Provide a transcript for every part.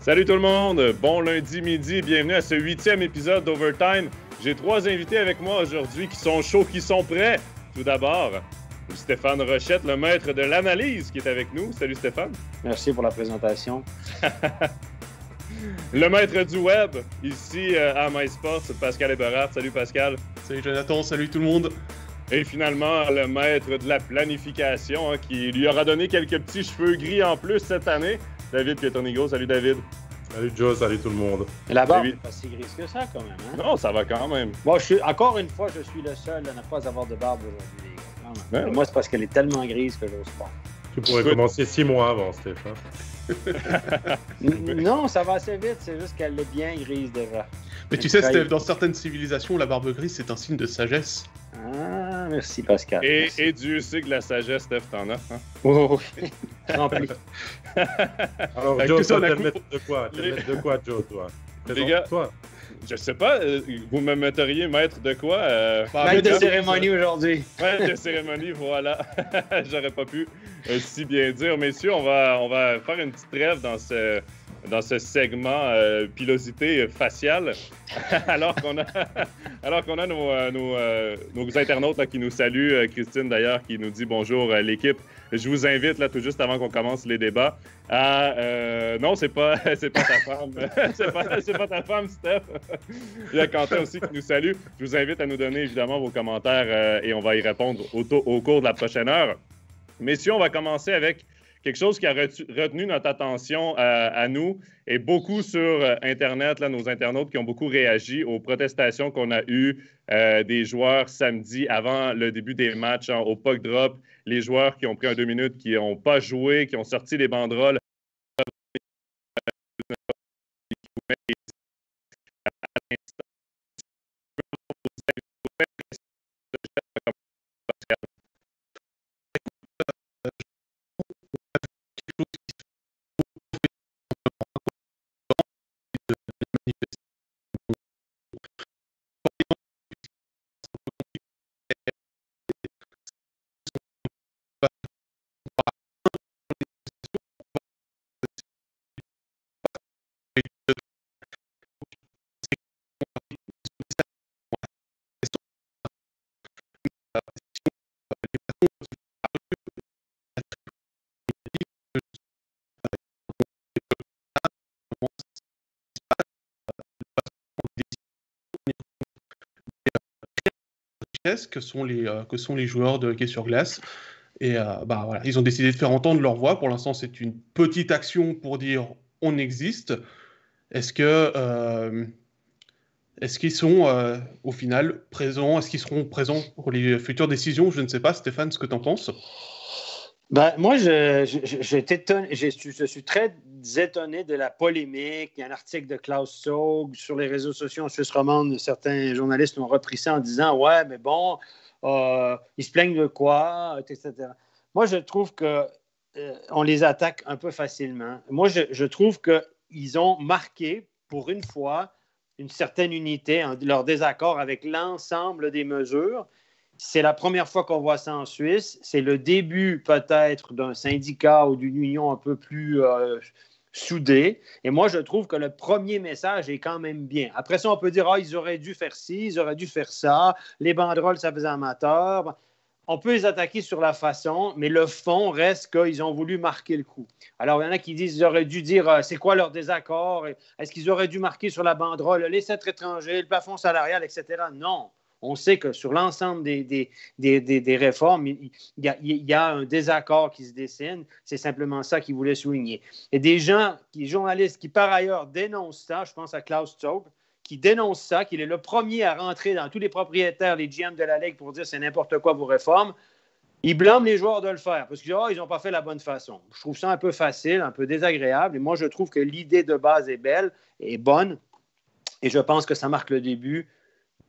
Salut tout le monde, bon lundi midi, bienvenue à ce 8e épisode d'Overtime. J'ai 3 invités avec moi aujourd'hui qui sont chauds, qui sont prêts. Tout d'abord, Stéphane Rochette, le maître de l'analyse qui est avec nous. Salut Stéphane. Merci pour la présentation. Le maître du web, ici à MySports, Pascal Eberhardt. Salut Pascal. Salut Jonathan, salut tout le monde. Et finalement, le maître de la planification, qui lui aura donné quelques petits cheveux gris en plus cette année, David Pietronigo. Salut David. Salut Joe, salut tout le monde. Et la barbe n'est pas si grise que ça quand même. Hein? Non, ça va quand même. Bon, encore une fois, je suis le seul à ne pas avoir de barbe aujourd'hui, les gars. Ouais. Moi, c'est parce qu'elle est tellement grise que j'ose pas. Tu pourrais commencer 6 mois avant, Stéphane. Non, ça va assez vite, c'est juste qu'elle est bien grise déjà. Mais tu sais, Steph, dans certaines civilisations, la barbe grise, c'est un signe de sagesse. Ah, merci Pascal. Et Dieu sait que la sagesse, Steph, t'en as. Hein? Oh, oui. Rempli. Alors, Avec Joe, tout ça, t'es on a le maître de quoi? T'es le maître de quoi, Joe, toi? Les gars, Toi. je sais pas, vous me metteriez maître de quoi? Maître de cérémonie aujourd'hui. Maître de cérémonie, voilà. J'aurais pas pu si bien dire. Messieurs, on va faire une petite trêve dans ce segment pilosité faciale, alors qu'on a nos internautes là, qui nous saluent. Christine, d'ailleurs, qui nous dit bonjour l'équipe. Je vous invite, là, tout juste avant qu'on commence les débats, à... non, c'est pas ta femme. c'est pas ta femme, Steph. Il y a Quentin aussi qui nous salue. Je vous invite à nous donner, évidemment, vos commentaires et on va y répondre au cours de la prochaine heure. Messieurs, on va commencer avec quelque chose qui a retenu notre attention à nous et beaucoup sur Internet, là, nos internautes qui ont beaucoup réagi aux protestations qu'on a eues des joueurs samedi avant le début des matchs au puck drop. Les joueurs qui ont pris un 2 minutes, qui n'ont pas joué, qui ont sorti les banderoles. Que sont les joueurs de hockey sur glace. Et voilà, ils ont décidé de faire entendre leur voix. Pour l'instant, c'est une petite action pour dire on existe. Est-ce qu'ils sont au final présents? Est-ce qu'ils seront présents pour les futures décisions? Je ne sais pas, Stéphane, ce que tu en penses. Ben, moi, je suis très étonné de la polémique. Il y a un article de Klaus Saug sur les réseaux sociaux en Suisse romande. Certains journalistes ont repris ça en disant « Ouais, mais bon, ils se plaignent de quoi? » etc. Moi, je trouve qu'on les attaque un peu facilement. Moi, je trouve qu'ils ont marqué, pour une fois, une certaine unité, leur désaccord avec l'ensemble des mesures. C'est la première fois qu'on voit ça en Suisse. C'est le début peut-être d'un syndicat ou d'une union un peu plus soudée. Et moi, je trouve que le premier message est quand même bien. Après ça, on peut dire « Ah, ils auraient dû faire ci, ils auraient dû faire ça. Les banderoles, ça faisait amateur. » On peut les attaquer sur la façon, mais le fond reste qu'ils ont voulu marquer le coup. Alors, il y en a qui disent qu'ils auraient dû dire c'est quoi leur désaccord? Est-ce qu'ils auraient dû marquer sur la banderole les 7 étrangers, le plafond salarial, etc.? Non. On sait que sur l'ensemble des réformes, il y a un désaccord qui se dessine. C'est simplement ça qu'ils voulaient souligner. Et des journalistes qui, par ailleurs, dénoncent ça, je pense à Klaus Saug, qui dénonce ça, qu'il est le premier à rentrer dans tous les propriétaires, les GM de la Ligue pour dire c'est n'importe quoi vos réformes. Il blâme les joueurs de le faire parce qu'ils n'ont pas fait la bonne façon. Je trouve ça un peu facile, un peu désagréable. Et moi, je trouve que l'idée de base est belle, est bonne. Et je pense que ça marque le début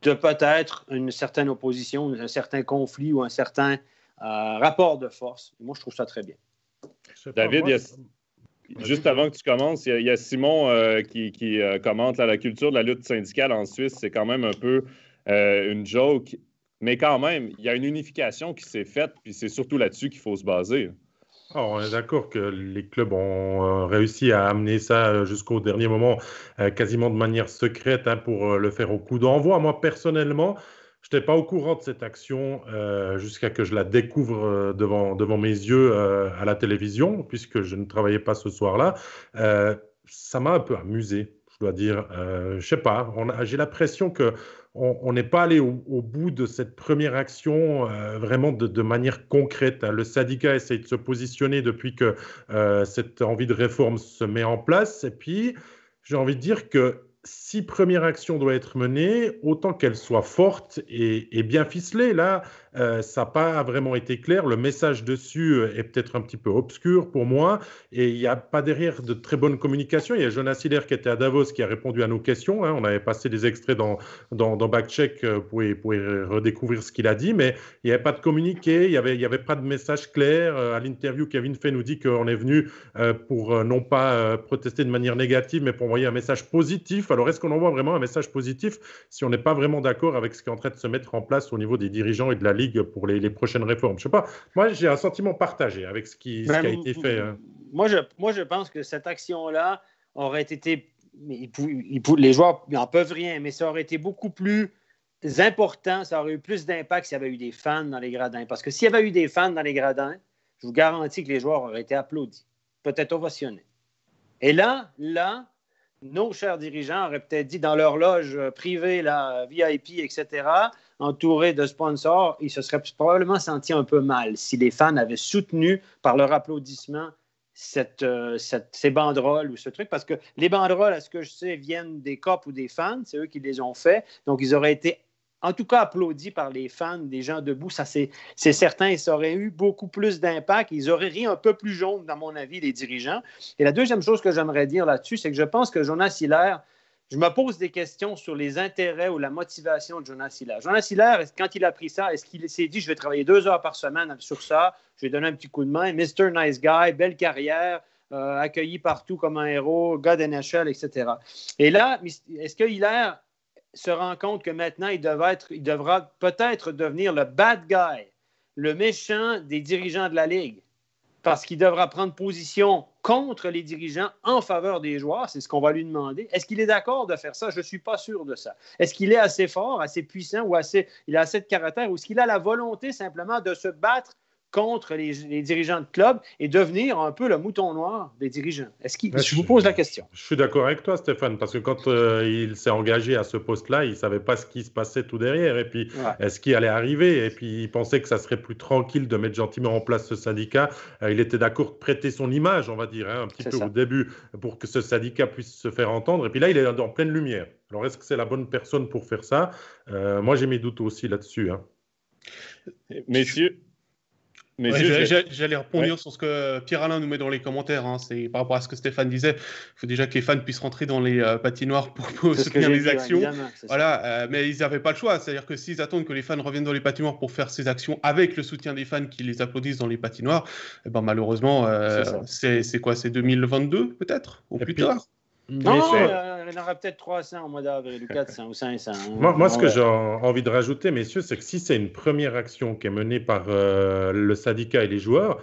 de peut-être une certaine opposition, un certain conflit ou un certain rapport de force. Et moi, je trouve ça très bien. David, juste avant que tu commences, il y a Simon qui commente là, la culture de la lutte syndicale en Suisse. C'est quand même un peu une joke. Mais quand même, il y a une unification qui s'est faite, puis c'est surtout là-dessus qu'il faut se baser. Alors, on est d'accord que les clubs ont réussi à amener ça jusqu'au dernier moment, quasiment de manière secrète, hein, pour le faire au coup d'envoi. Moi, personnellement, je n'étais pas au courant de cette action jusqu'à que je la découvre devant mes yeux à la télévision, puisque je ne travaillais pas ce soir-là. Ça m'a un peu amusé, je dois dire. Je sais pas, j'ai l'impression que on n'est pas allé au bout de cette première action vraiment de manière concrète, hein. Le syndicat essaye de se positionner depuis que cette envie de réforme se met en place. Et puis, j'ai envie de dire que si première action doit être menée, autant qu'elle soit forte et bien ficelée. Là, ça n'a pas vraiment été clair. Le message dessus est peut-être un petit peu obscur pour moi. Et il n'y a pas derrière de très bonne communication. Il y a Jonas Hiller qui était à Davos qui a répondu à nos questions, hein. On avait passé des extraits dans Backcheck. Vous pouvez redécouvrir ce qu'il a dit. Mais il n'y avait pas de communiqué. Il n'y avait pas de message clair. À l'interview, Kevin Fay nous dit qu'on est venu pour non pas protester de manière négative, mais pour envoyer un message positif. Alors, est-ce qu'on envoie vraiment un message positif si on n'est pas vraiment d'accord avec ce qui est en train de se mettre en place au niveau des dirigeants et de la Ligue pour les prochaines réformes? Je sais pas. Moi, j'ai un sentiment partagé avec ce qui a été fait. Moi, je pense que cette action-là aurait été... les joueurs n'en peuvent rien, mais ça aurait été beaucoup plus important, ça aurait eu plus d'impact s'il y avait eu des fans dans les gradins. Parce que s'il y avait eu des fans dans les gradins, je vous garantis que les joueurs auraient été applaudis, peut-être ovationnés. Et là, nos chers dirigeants auraient peut-être dit dans leur loge privée, la VIP, etc., entourés de sponsors, ils se seraient probablement sentis un peu mal si les fans avaient soutenu par leur applaudissement ces banderoles ou ce truc. Parce que les banderoles, à ce que je sais, viennent des cops ou des fans. C'est eux qui les ont fait. Donc, ils auraient été en tout cas applaudis par les fans, des gens debout. Ça, c'est certain. Et ça aurait eu beaucoup plus d'impact. Ils auraient ri un peu plus jaune, dans mon avis, les dirigeants. Et la deuxième chose que j'aimerais dire là-dessus, c'est que je pense que Jonas Hiller, je me pose des questions sur les intérêts ou la motivation de Jonas Hiller. Jonas Hiller, quand il a pris ça, est-ce qu'il s'est dit, je vais travailler 2 heures par semaine sur ça, je vais donner un petit coup de main, Mr. Nice Guy, belle carrière, accueilli partout comme un héros, gars d'NHL, etc. Et là, est-ce que Hiller se rend compte que maintenant, il devra peut-être devenir le bad guy, le méchant des dirigeants de la Ligue, parce qu'il devra prendre position contre les dirigeants en faveur des joueurs, c'est ce qu'on va lui demander. Est-ce qu'il est d'accord de faire ça? Je ne suis pas sûr de ça. Est-ce qu'il est assez fort, assez puissant, ou il a assez de caractère, ou est-ce qu'il a la volonté simplement de se battre contre les dirigeants de club et devenir un peu le mouton noir des dirigeants? Je vous pose la question. Je suis d'accord avec toi, Stéphane, parce que quand il s'est engagé à ce poste-là, il ne savait pas ce qui se passait tout derrière et puis ce qui allait arriver. Et puis, il pensait que ça serait plus tranquille de mettre gentiment en place ce syndicat. Il était d'accord de prêter son image, on va dire, hein, un petit peu au début, pour que ce syndicat puisse se faire entendre. Et puis là, il est en pleine lumière. Alors, est-ce que c'est la bonne personne pour faire ça? Moi, j'ai mes doutes aussi là-dessus, hein. Messieurs, j'allais répondre sur ce que Pierre-Alain nous met dans les commentaires, hein. C'est par rapport à ce que Stéphane disait. Il faut déjà que les fans puissent rentrer dans les patinoires pour soutenir les actions. Voilà, mais ils n'avaient pas le choix. C'est-à-dire que s'ils attendent que les fans reviennent dans les patinoires pour faire ces actions avec le soutien des fans qui les applaudissent dans les patinoires, malheureusement, c'est quoi? C'est 2022 peut-être ou plus tard? Non, il y en aura peut-être 300 au mois d'avril, ou 400 ou 500. Moi, ce que j'ai envie de rajouter, messieurs, c'est que si c'est une première action qui est menée par le syndicat et les joueurs,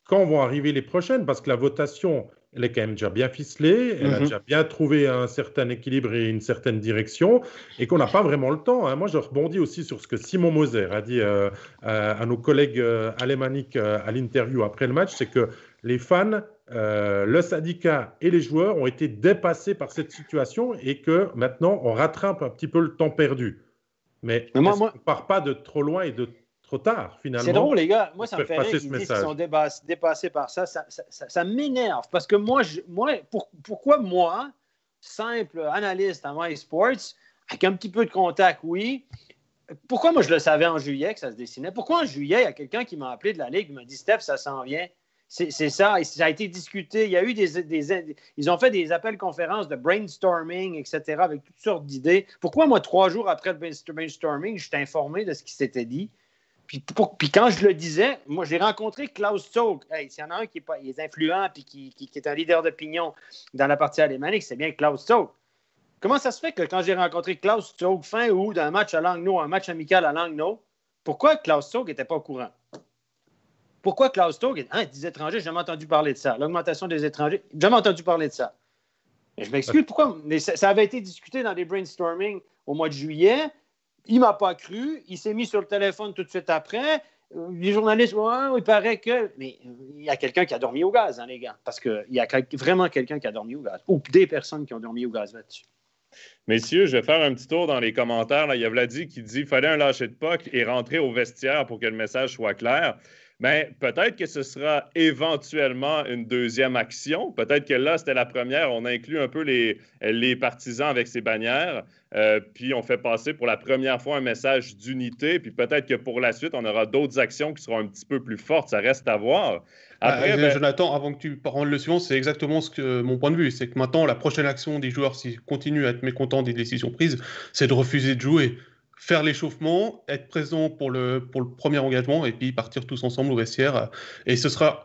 quand vont arriver les prochaines? Parce que la votation, elle est quand même déjà bien ficelée, elle a déjà bien trouvé un certain équilibre et une certaine direction, et qu'on n'a pas vraiment le temps, hein. Moi, je rebondis aussi sur ce que Simon Moser a dit à nos collègues alémaniques à l'interview après le match, c'est que les fans, le syndicat et les joueurs ont été dépassés par cette situation et que maintenant, on rattrape un petit peu le temps perdu. Mais on ne part pas de trop loin et de trop tard, finalement. C'est drôle, les gars. Moi, ça me fait rire qu'ils disent qu'ils sont dépassés par ça. Ça m'énerve parce que pourquoi moi, simple analyste en MySports, avec un petit peu de contact, oui, pourquoi moi je le savais en juillet que ça se dessinait? Pourquoi en juillet, il y a quelqu'un qui m'a appelé de la Ligue, il m'a dit « Steph, ça s'en vient ». C'est ça, et ça a été discuté. Il y a eu ils ont fait des appels-conférences de brainstorming, etc., avec toutes sortes d'idées. Pourquoi, moi, 3 jours après le brainstorming, je suis informé de ce qui s'était dit? Puis quand je le disais, moi, j'ai rencontré Klaus Zog. S'il y en a un qui est influent et qui est un leader d'opinion dans la partie alémanique, c'est bien Klaus Zog. Comment ça se fait que quand j'ai rencontré Klaus Zog fin août d'un match à Langnau, un match amical à Langnau, pourquoi Klaus Zog n'était pas au courant? Pourquoi Klaus Stogg, des étrangers, j'ai jamais entendu parler de ça. L'augmentation des étrangers, j'ai jamais entendu parler de ça. Et je m'excuse, pourquoi? Mais ça avait été discuté dans des brainstorming au mois de juillet. Il ne m'a pas cru. Il s'est mis sur le téléphone tout de suite après. Les journalistes, il paraît que... Mais il y a quelqu'un qui a dormi au gaz, les gars. Parce qu'il y a vraiment quelqu'un qui a dormi au gaz. Ou des personnes qui ont dormi au gaz là-dessus. Messieurs, je vais faire un petit tour dans les commentaires. Là, il y a Vladi qui dit qu'il fallait un lâcher de puck et rentrer au vestiaire pour que le message soit clair. Mais peut-être que ce sera éventuellement une deuxième action. Peut-être que là, c'était la première. On inclut un peu les partisans avec ces bannières. Puis on fait passer pour la première fois un message d'unité. Puis peut-être que pour la suite, on aura d'autres actions qui seront un petit peu plus fortes. Ça reste à voir. Après, Jonathan, avant que tu rendes le suivant, c'est exactement mon point de vue. C'est que maintenant, la prochaine action des joueurs, s'ils continuent à être mécontents des décisions prises, c'est de refuser de jouer. Faire l'échauffement, être présent pour le premier engagement et puis partir tous ensemble au vestiaire. Et ça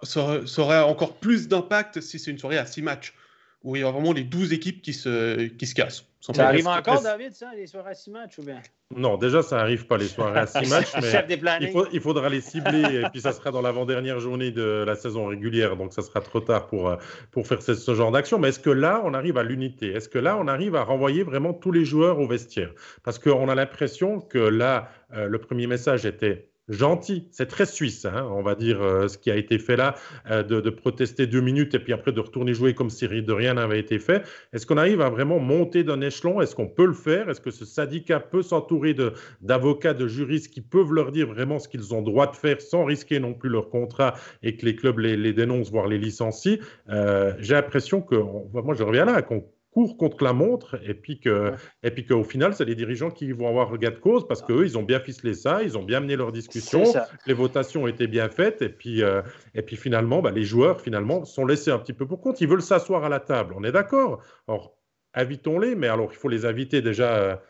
aura encore plus d'impact si c'est une soirée à 6 matchs, où il y a vraiment les 12 équipes qui se cassent. Ça arrive encore, David, ça, les soirées à 6 matchs ou bien? Non, déjà, ça n'arrive pas les soirées à 6 matchs, mais il faudra les cibler et puis ça sera dans l'avant-dernière journée de la saison régulière, donc ça sera trop tard pour faire ce genre d'action. Mais est-ce que là, on arrive à l'unité? Est-ce que là, on arrive à renvoyer vraiment tous les joueurs au vestiaire? Parce qu'on a l'impression que là, le premier message était gentil, c'est très suisse, on va dire, ce qui a été fait là, de protester 2 minutes et puis après de retourner jouer comme si de rien n'avait été fait. Est-ce qu'on arrive à vraiment monter d'un échelon? Est-ce qu'on peut le faire? Est-ce que ce syndicat peut s'entourer d'avocats, de juristes qui peuvent leur dire vraiment ce qu'ils ont droit de faire sans risquer non plus leur contrat et que les clubs les dénoncent, voire les licencient? J'ai l'impression que, moi je reviens là, qu'on court contre la montre et puis qu'au final, c'est les dirigeants qui vont avoir le gain de cause parce qu'eux, ils ont bien ficelé ça, ils ont bien mené leurs discussions, les votations ont été bien faites et puis finalement, les joueurs finalement sont laissés un petit peu pour compte. Ils veulent s'asseoir à la table, on est d'accord. Alors, invitons-les, mais alors il faut les inviter déjà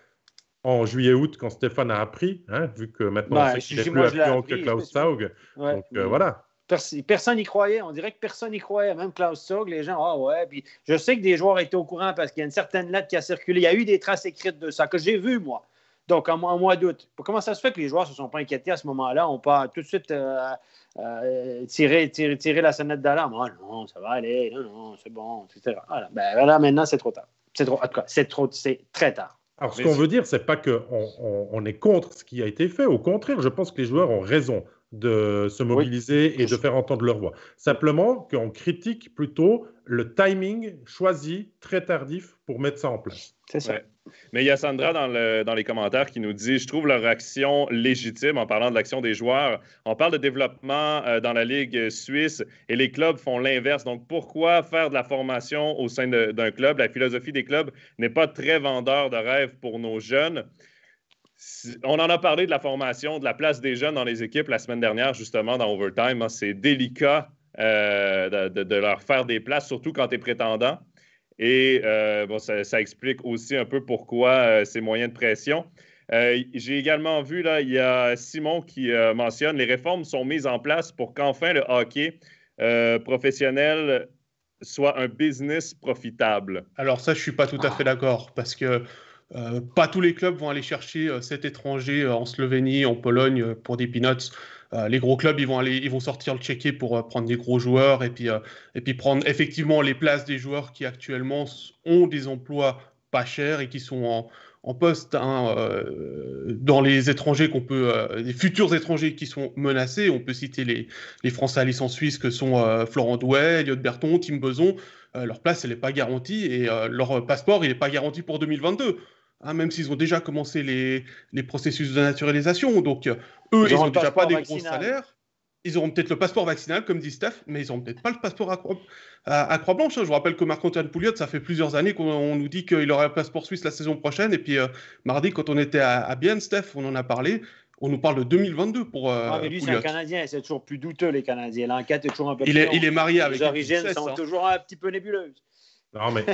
en juillet-août quand Stéphane a appris, vu que maintenant on sait qu'il est plus affluent que Klaus Stogg. Donc voilà. Personne n'y croyait. On dirait que personne n'y croyait. Même Klaus Stogg, les gens, Puis je sais que des joueurs étaient au courant parce qu'il y a une certaine lettre qui a circulé. Il y a eu des traces écrites de ça que j'ai vues, moi. Donc, en mois d'août. Comment ça se fait que les joueurs ne se sont pas inquiétés à ce moment-là? On peut tout de suite tirer la sonnette d'alarme. Ah non, ça va aller. Non, c'est bon, etc. Voilà, maintenant, c'est trop tard. C'est très tard. Alors, ce qu'on veut dire, c'est pas qu'on est contre ce qui a été fait. Au contraire, je pense que les joueurs ont raison de se mobiliser et de faire entendre leur voix. Simplement qu'on critique plutôt le timing choisi très tardif pour mettre ça en place. C'est ça. Ouais. Mais il y a Sandra dans les commentaires qui nous dit « Je trouve leur action légitime en parlant de l'action des joueurs. On parle de développement dans la Ligue suisse et les clubs font l'inverse. Donc, pourquoi faire de la formation au sein d'un club? La philosophie des clubs n'est pas très vendeur de rêve pour nos jeunes. » On en a parlé de la formation, de la place des jeunes dans les équipes la semaine dernière, justement, dans Overtime. C'est délicat de leur faire des places, surtout quand tu es prétendant. Et ça explique aussi un peu pourquoi ces moyens de pression. J'ai également vu, là, il y a Simon qui mentionne « Les réformes sont mises en place pour qu'enfin le hockey professionnel soit un business profitable. » Alors ça, je ne suis pas tout à fait d'accord parce que pas tous les clubs vont aller chercher 7 étrangers en Slovénie, en Pologne pour des peanuts. Les gros clubs, ils vont sortir le chéquier pour prendre des gros joueurs et puis prendre effectivement les places des joueurs qui actuellement ont des emplois pas chers et qui sont en poste dans les étrangers les futurs étrangers qui sont menacés. On peut citer les Français à licence suisse que sont Florent Douai, Elliot Berton, Tim Beson. Leur place, elle n'est pas garantie et leur passeport, il n'est pas garanti pour 2022. Même s'ils ont déjà commencé les processus de naturalisation. Donc, eux, ils n'ont déjà pas des gros salaires. Ils auront peut-être le passeport vaccinal, comme dit Steph, mais ils n'auront peut-être pas le passeport à Croix-Blanche. Je vous rappelle que Marc-Antoine Pouliot, ça fait plusieurs années qu'on nous dit qu'il aurait un passeport suisse la saison prochaine. Et puis, mardi, quand on était à Bienne, Steph, on en a parlé. On nous parle de 2022 pour mais lui, c'est un Canadien. C'est toujours plus douteux, les Canadiens. L'enquête est toujours un peu plus il est marié avec... Les origines sont toujours un petit peu nébuleuses. Non, mais...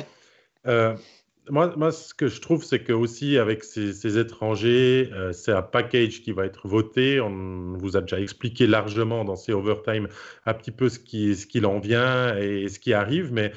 Moi, ce que je trouve, c'est que aussi avec ces étrangers, c'est un package qui va être voté. On vous a déjà expliqué largement dans ces overtime un petit peu ce qu'il en vient et ce qui arrive. Mais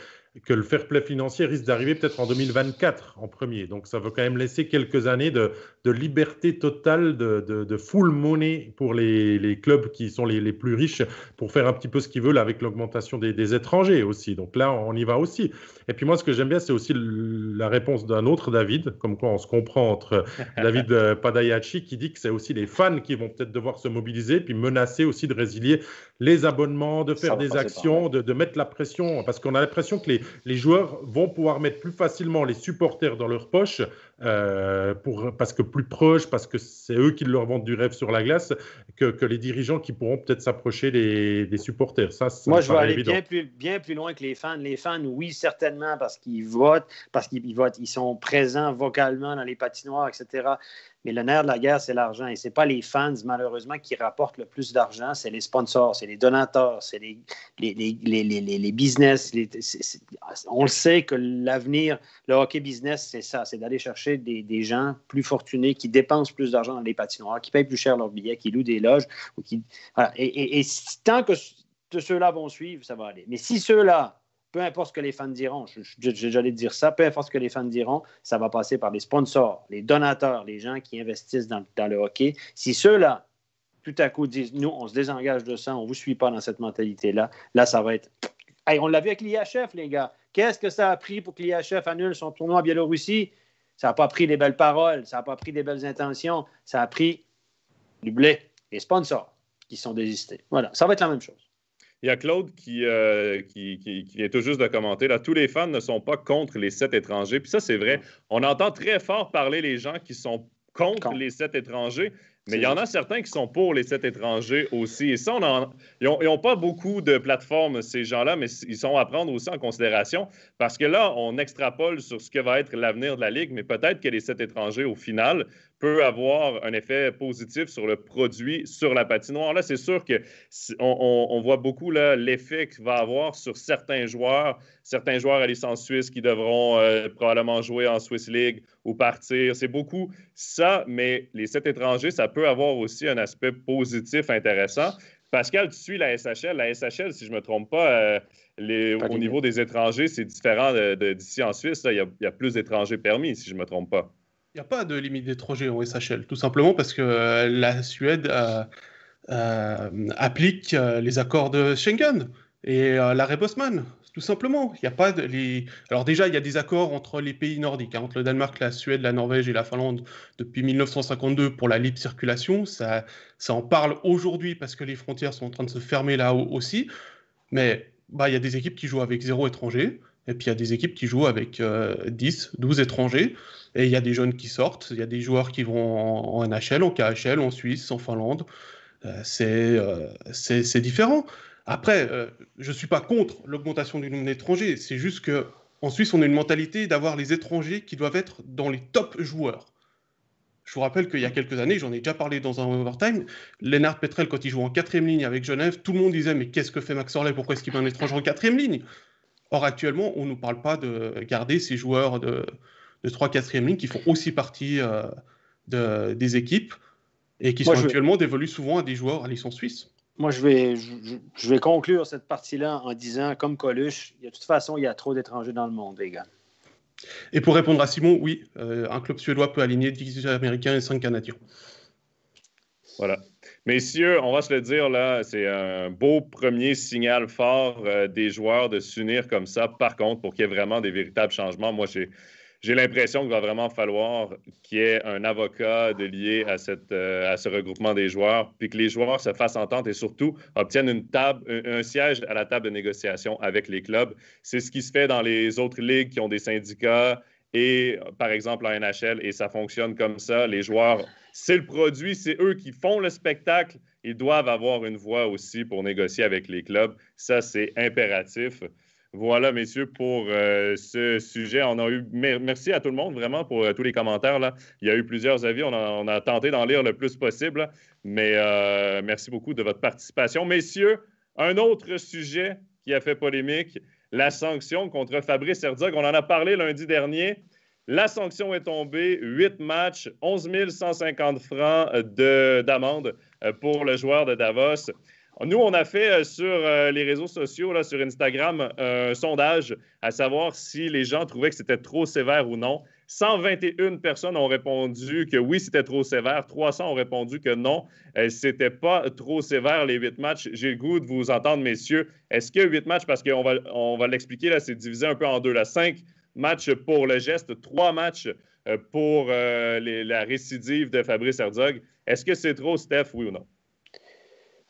que le fair play financier risque d'arriver peut-être en 2024 en premier. Donc, ça va quand même laisser quelques années de liberté totale, de full money pour les clubs qui sont les plus riches pour faire un petit peu ce qu'ils veulent avec l'augmentation des étrangers aussi. Donc là, on y va aussi. Et puis moi, ce que j'aime bien, c'est aussi la réponse d'un autre David, comme quoi on se comprend entre David Padayachi qui dit que c'est aussi les fans qui vont peut-être devoir se mobiliser, puis menacer aussi de résilier les abonnements, de faire des actions, de mettre la pression, parce qu'on a l'impression que les joueurs vont pouvoir mettre plus facilement les supporters dans leur poche, parce que plus proches, parce que c'est eux qui leur vendent du rêve sur la glace, que les dirigeants qui pourront peut-être s'approcher des supporters. Ça moi, je vais aller bien plus loin que les fans. Les fans, oui, certainement, parce qu'ils votent, ils sont présents vocalement dans les patinoires, etc. Mais le nerf de la guerre, c'est l'argent. Et ce n'est pas les fans, malheureusement, qui rapportent le plus d'argent. C'est les sponsors, c'est les donateurs, c'est les business. On le sait que l'avenir, le hockey business, c'est ça. C'est d'aller chercher des gens plus fortunés qui dépensent plus d'argent dans les patinoires, qui payent plus cher leurs billets, qui louent des loges. Voilà. Et tant que ceux-là vont suivre, ça va aller. Mais si ceux-là, peu importe ce que les fans diront, j'allais dire ça, peu importe ce que les fans diront, ça va passer par les sponsors, les donateurs, les gens qui investissent dans le hockey. Si ceux-là, tout à coup, disent « Nous, on se désengage de ça, on ne vous suit pas dans cette mentalité-là », là, ça va être... Hey, on l'a vu avec l'IHF, les gars. Qu'est-ce que ça a pris pour que l'IHF annule son tournoi en Biélorussie? Ça n'a pas pris des belles paroles, ça n'a pas pris des belles intentions, ça a pris du blé. Les sponsors qui sont désistés. Voilà, ça va être la même chose. Il y a Claude qui vient tout juste de commenter. Là, tous les fans ne sont pas contre les 7 étrangers. Puis ça, c'est vrai. On entend très fort parler les gens qui sont contre les 7 étrangers, mais il y en a certains qui sont pour les 7 étrangers aussi. Et ça, ils n'ont pas beaucoup de plateformes, ces gens-là, mais ils sont à prendre aussi en considération parce que là, on extrapole sur ce que va être l'avenir de la Ligue, mais peut-être que les 7 étrangers, au final, peut avoir un effet positif sur le produit, sur la patinoire. Là, c'est sûr qu'on voit beaucoup l'effet qu'il va avoir sur certains joueurs à licence suisse qui devront probablement jouer en Swiss League ou partir. C'est beaucoup ça, mais les 7 étrangers, ça peut avoir aussi un aspect positif intéressant. Pascal, tu suis la SHL. La SHL, si je ne me trompe pas, au niveau des étrangers, c'est différent d'ici en Suisse. Il y a plus d'étrangers permis, si je ne me trompe pas. Il n'y a pas de limite d'étrangers en SHL, tout simplement parce que la Suède applique les accords de Schengen et l'arrêt Bosman, tout simplement. Il y a pas Alors déjà, il y a des accords entre les pays nordiques, entre le Danemark, la Suède, la Norvège et la Finlande depuis 1952 pour la libre circulation. Ça en parle aujourd'hui parce que les frontières sont en train de se fermer là aussi. Mais il y a des équipes qui jouent avec 0 étranger. Et puis, il y a des équipes qui jouent avec 10, 12 étrangers. Et il y a des jeunes qui sortent. Il y a des joueurs qui vont en NHL, en KHL, en Suisse, en Finlande. C'est différent. Après, je ne suis pas contre l'augmentation du nombre d'étrangers. C'est juste qu'en Suisse, on a une mentalité d'avoir les étrangers qui doivent être dans les top joueurs. Je vous rappelle qu'il y a quelques années, j'en ai déjà parlé dans un overtime, Lennart Petrel, quand il joue en 4e ligne avec Genève, tout le monde disait « Mais qu'est-ce que fait Max Orley? Pourquoi est-ce qu'il met un étranger en 4e ligne ?» Or, actuellement, on ne nous parle pas de garder ces joueurs de 3-4e ligne qui font aussi partie des équipes et qui sont actuellement dévolus souvent à des joueurs à licence suisse. Moi, je vais conclure cette partie-là en disant, comme Coluche, de toute façon, il y a trop d'étrangers dans le monde, les gars. Et pour répondre à Simon, oui, un club suédois peut aligner 10 Américains et 5 Canadiens. Voilà. Messieurs, on va se le dire, là, c'est un beau premier signal fort des joueurs de s'unir comme ça. Par contre, pour qu'il y ait vraiment des véritables changements, moi, j'ai l'impression qu'il va vraiment falloir qu'il y ait un avocat lié à ce regroupement des joueurs, puis que les joueurs se fassent entendre et surtout obtiennent un siège à la table de négociation avec les clubs. C'est ce qui se fait dans les autres ligues qui ont des syndicats et, par exemple, en NHL, et ça fonctionne comme ça. Les joueurs, c'est le produit, c'est eux qui font le spectacle. Ils doivent avoir une voix aussi pour négocier avec les clubs. Ça, c'est impératif. Voilà, messieurs, pour ce sujet. On a eu... Merci à tout le monde, vraiment, pour tous les commentaires. Là. Il y a eu plusieurs avis. On a tenté d'en lire le plus possible. Là. Mais merci beaucoup de votre participation. Messieurs, un autre sujet qui a fait polémique, la sanction contre Fabrice Herzog. On en a parlé lundi dernier. La sanction est tombée. 8 matchs, 11 150 francs d'amende pour le joueur de Davos. Nous, on a fait sur les réseaux sociaux, là, sur Instagram, un sondage à savoir si les gens trouvaient que c'était trop sévère ou non. 121 personnes ont répondu que oui, c'était trop sévère. 300 ont répondu que non, c'était pas trop sévère les 8 matchs. J'ai le goût de vous entendre, messieurs. Est-ce que 8 matchs, parce qu'on va l'expliquer, là, c'est divisé un peu en deux. Là. 5 matchs pour le geste, 3 matchs pour la récidive de Fabrice Herzog. Est-ce que c'est trop, Steph, oui ou non?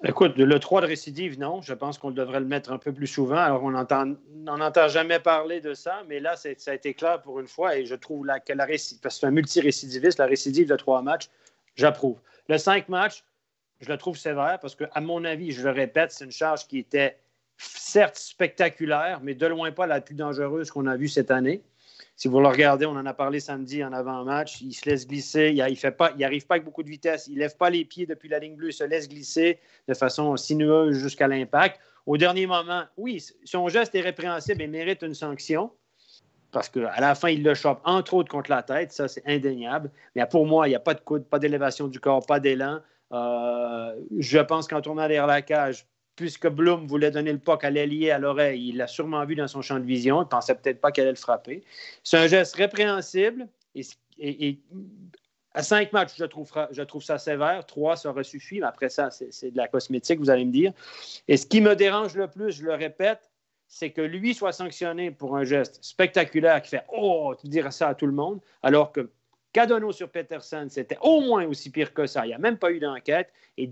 Écoute, le 3 de récidive, non. Je pense qu'on devrait le mettre un peu plus souvent. Alors, on n'entend jamais parler de ça, mais là, ça a été clair pour une fois et je trouve que parce que c'est un multirécidiviste, la récidive de 3 matchs, j'approuve. Le 5 matchs, je le trouve sévère parce qu'à mon avis, je le répète, c'est une charge qui était certes spectaculaire, mais de loin pas la plus dangereuse qu'on a vue cette année. Si vous le regardez, on en a parlé samedi en avant-match, il se laisse glisser, il n'arrive pas avec beaucoup de vitesse, il ne lève pas les pieds depuis la ligne bleue, il se laisse glisser de façon sinueuse jusqu'à l'impact. Au dernier moment, oui, son geste est répréhensible et mérite une sanction parce qu'à la fin, il le chope, entre autres, contre la tête, ça c'est indéniable. Mais pour moi, il n'y a pas de coude, pas d'élévation du corps, pas d'élan. Je pense qu'en tournant derrière la cage, puisque Blum voulait donner le puck à l'ailier à l'oreille, il l'a sûrement vu dans son champ de vision. Il ne pensait peut-être pas qu'elle allait le frapper. C'est un geste répréhensible et à 5 matchs, je trouve ça sévère. 3, ça aurait suffi, mais après ça, c'est de la cosmétique, vous allez me dire. Et ce qui me dérange le plus, je le répète, c'est que lui soit sanctionné pour un geste spectaculaire qui fait « Oh, tu dirais ça à tout le monde », alors que Cadonneau sur Peterson, c'était au moins aussi pire que ça. Il n'y a même pas eu d'enquête. Et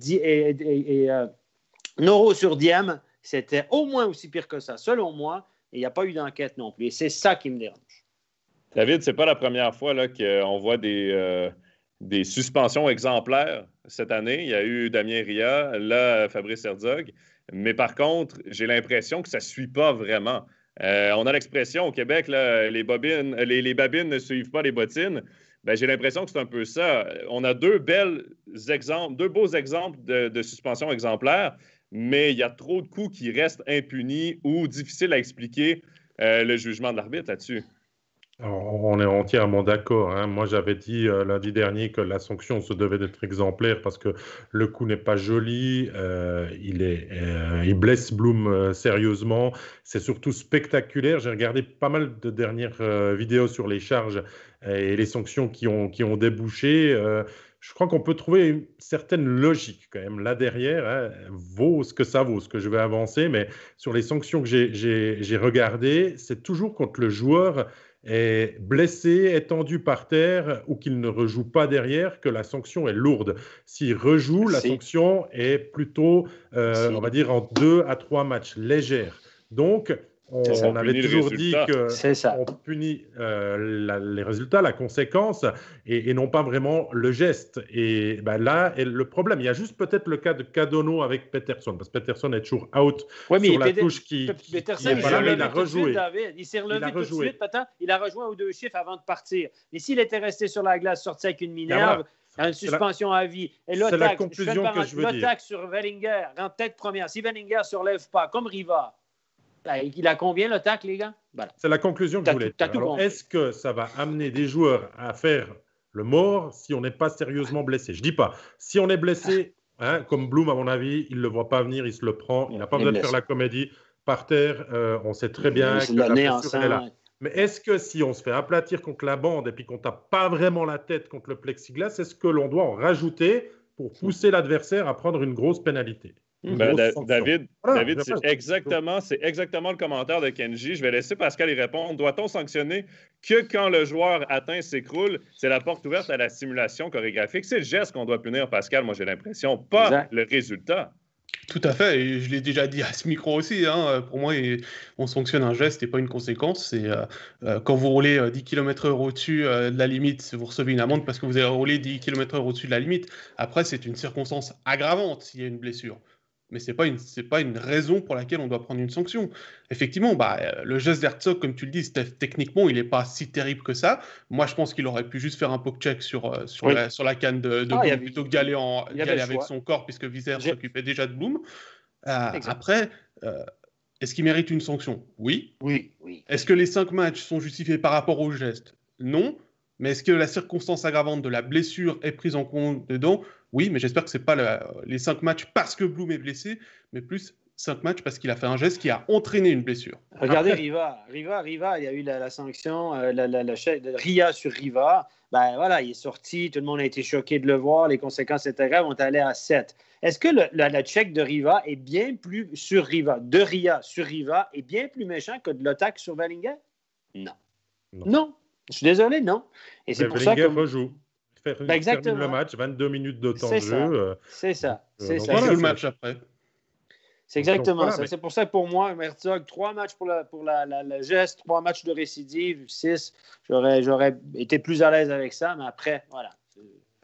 Noro sur Diem, c'était au moins aussi pire que ça, selon moi, et il n'y a pas eu d'enquête non plus. Et c'est ça qui me dérange. David, c'est pas la première fois là, qu'on voit des suspensions exemplaires cette année. Il y a eu Damien Ria, là, Fabrice Herzog. Mais par contre, j'ai l'impression que ça ne suit pas vraiment. On a l'expression au Québec, là, les babines ne suivent pas les bottines. Ben, j'ai l'impression que c'est un peu ça. On a deux beaux exemples de suspensions exemplaires, mais il y a trop de coups qui restent impunis ou difficiles à expliquer le jugement de l'arbitre là-dessus. On est entièrement d'accord. Hein. Moi, j'avais dit lundi dernier que la sanction se devait d'être exemplaire parce que le coup n'est pas joli. Il blesse Blum sérieusement. C'est surtout spectaculaire. J'ai regardé pas mal de dernières vidéos sur les charges et les sanctions qui ont débouché. Je crois qu'on peut trouver une certaine logique quand même là derrière. Hein, vaut ce que ça vaut, ce que je vais avancer. Mais sur les sanctions que j'ai regardées, c'est toujours contre le joueur est blessé, étendu par terre ou qu'il ne rejoue pas derrière, que la sanction est lourde. S'il rejoue, la sanction est plutôt, on va dire, en 2 à 3 matchs, légère. Donc, on avait toujours dit qu'on punit les résultats, la conséquence, et non pas vraiment le geste. Et ben là est le problème. Il y a juste peut-être le cas de Cadonneau avec Peterson, parce que Peterson est toujours out sur la touche Peterson, il a rejoué. Il s'est relevé tout de suite. Il a rejoint aux 2 chiffres avant de partir. Et s'il était resté sur la glace, sorti avec une minerve, une suspension à vie. Et c'est la conclusion que je veux dire. L'attaque sur Wellinger, en tête première. Si Wellinger ne se relève pas, comme Riva, il a combien le tacle, les gars? Voilà. C'est la conclusion que je voulais dire. Alors, est-ce que ça va amener des joueurs à faire le mort si on n'est pas sérieusement blessé? Je ne dis pas. Si on est blessé, comme Blum, à mon avis, il ne le voit pas venir, il se le prend. Il n'a pas besoin de faire la comédie. Par terre, on sait très bien que la blessure est là. Mais est-ce que si on se fait aplatir contre la bande et puis qu'on ne tape pas vraiment la tête contre le plexiglas, est-ce que l'on doit en rajouter pour pousser l'adversaire à prendre une grosse pénalité? David, c'est exactement le commentaire de Kenji. Je vais laisser Pascal y répondre. Doit-on sanctionner que quand le joueur atteint, s'écroule? C'est la porte ouverte à la simulation chorégraphique. C'est le geste qu'on doit punir, Pascal, moi j'ai l'impression, pas le résultat. Tout à fait, et je l'ai déjà dit à ce micro aussi, hein, pour moi, on sanctionne un geste et pas une conséquence. C'est quand vous roulez 10 km/h au-dessus de la limite, vous recevez une amende parce que vous avez roulé 10 km/h au-dessus de la limite. Après, c'est une circonstance aggravante s'il y a une blessure. Mais ce n'est pas une raison pour laquelle on doit prendre une sanction. Effectivement, le geste d'Herzog, comme tu le dis, techniquement, il n'est pas si terrible que ça. Moi, je pense qu'il aurait pu juste faire un poke-check sur la canne de Blum plutôt que d'aller avec son corps, puisque Vizère s'occupait déjà de Blum. Après, est-ce qu'il mérite une sanction? Oui. Oui. Est-ce que les 5 matchs sont justifiés par rapport au geste? Non. Mais est-ce que la circonstance aggravante de la blessure est prise en compte dedans? Oui, mais j'espère que ce n'est pas les 5 matchs parce que Bloom est blessé, mais plus 5 matchs parce qu'il a fait un geste qui a entraîné une blessure. Regardez Riva, il y a eu la sanction, Ria sur Riva. Ben voilà, il est sorti, tout le monde a été choqué de le voir, les conséquences étaient graves, on est allé à 7. Est-ce que le check de Riva est bien plus sur Riva, de Ria sur Riva, est bien plus méchant que de l'attaque sur Bellinger? Non. Je suis désolé, non. Et c'est pour ça que rejoue. Termine le match, 22 minutes de temps de jeu. C'est ça. Il joue le match après. C'est exactement ça. C'est pour ça que pour moi, Herzog, 3 matchs pour le geste, 3 matchs de récidive, 6. J'aurais été plus à l'aise avec ça, mais après, voilà.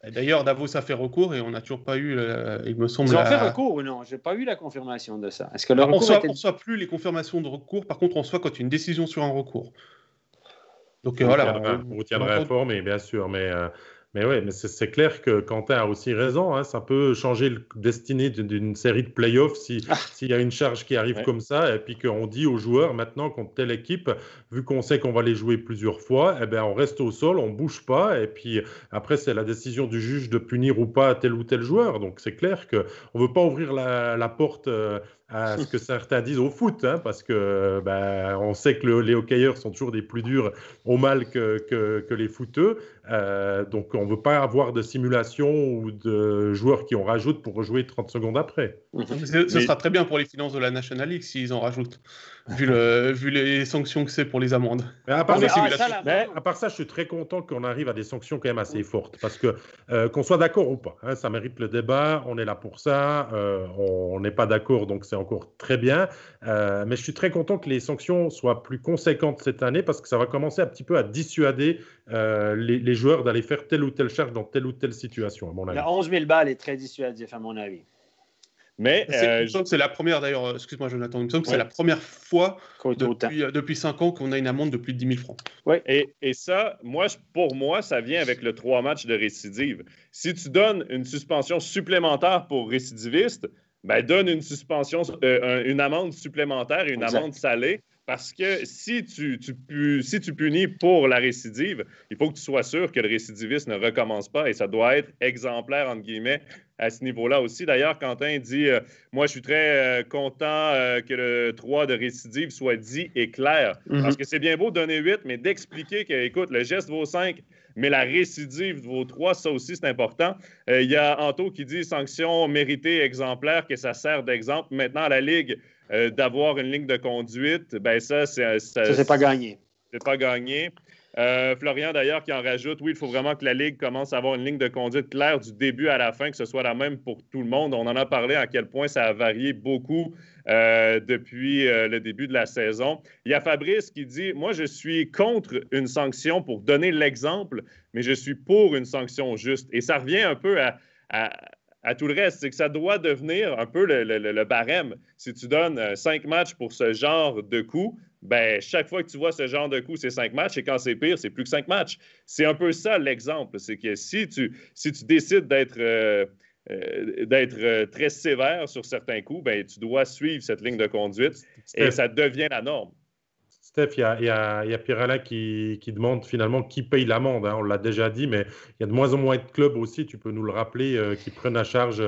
Et d'ailleurs, Davos a fait recours et on n'a toujours pas eu, il me semble... Ils ont fait recours ou non? Je n'ai pas eu la confirmation de ça. Est-ce que on ne reçoit plus les confirmations de recours. Par contre, on reçoit quand il y a une décision sur un recours. Donc voilà. On vous tiendra informé, bien sûr, mais ouais, mais c'est clair que Quentin a aussi raison. Hein, ça peut changer le destinée d'une série de playoffs s'il y a une charge qui arrive comme ça, et puis qu'on dit aux joueurs maintenant contre telle équipe, vu qu'on sait qu'on va les jouer plusieurs fois, eh ben on reste au sol, on bouge pas, et puis après c'est la décision du juge de punir ou pas tel ou tel joueur. Donc c'est clair que on veut pas ouvrir la porte à ce que certains disent au foot, hein, parce que on sait que les hockeyeurs sont toujours des plus durs au mal que les footeux. Donc on ne veut pas avoir de simulation ou de joueurs qui en rajoutent pour rejouer 30 secondes après. Ce sera très bien pour les finances de la National League s'ils en rajoutent, vu les sanctions que c'est pour les amendes. Mais à part ça, je suis très content qu'on arrive à des sanctions quand même assez fortes, parce que qu'on soit d'accord ou pas, hein, ça mérite le débat, on est là pour ça, on n'est pas d'accord, donc c'est encore très bien, mais je suis très content que les sanctions soient plus conséquentes cette année, parce que ça va commencer un petit peu à dissuader les joueurs d'aller faire telle ou telle charge dans telle ou telle situation, à mon avis. Le 11 000 balles est très dissuasif, à mon avis. Mais il me semble que c'est la première, d'ailleurs, excuse-moi Jonathan, il me semble que c'est la première fois depuis 5 ans qu'on a une amende de plus de 10 000 francs. Oui, et ça, pour moi, ça vient avec le 3 matchs de récidive. Si tu donnes une suspension supplémentaire pour récidiviste, donne une amende supplémentaire et une amende salée. Parce que si tu punis pour la récidive, il faut que tu sois sûr que le récidiviste ne recommence pas et ça doit être exemplaire, entre guillemets, à ce niveau-là aussi. D'ailleurs, Quentin dit moi, je suis très content que le 3 de récidive soit dit et clair. Parce que c'est bien beau de donner 8, mais d'expliquer que, écoute, le geste vaut 5, mais la récidive vaut 3, ça aussi, c'est important. Il y a Anto qui dit sanction méritée exemplaire, que ça sert d'exemple. Maintenant, à la Ligue, d'avoir une ligne de conduite, ça, c'est pas gagné. C'est pas gagné. Florian, d'ailleurs, qui en rajoute, oui, il faut vraiment que la Ligue commence à avoir une ligne de conduite claire du début à la fin, que ce soit la même pour tout le monde. On en a parlé à quel point ça a varié beaucoup depuis le début de la saison. Il y a Fabrice qui dit « Moi, je suis contre une sanction pour donner l'exemple, mais je suis pour une sanction juste. » Et ça revient un peu à tout le reste, c'est que ça doit devenir un peu le barème. Si tu donnes 5 matchs pour ce genre de coup, chaque fois que tu vois ce genre de coup, c'est 5 matchs, et quand c'est pire, c'est plus que 5 matchs. C'est un peu ça l'exemple. C'est que si tu décides d'être très sévère sur certains coups, tu dois suivre cette ligne de conduite et ça devient la norme. Steph, il y a Pierre-Alain qui demande finalement qui paye l'amende. Hein. On l'a déjà dit, mais il y a de moins en moins de clubs aussi, tu peux nous le rappeler, qui prennent à charge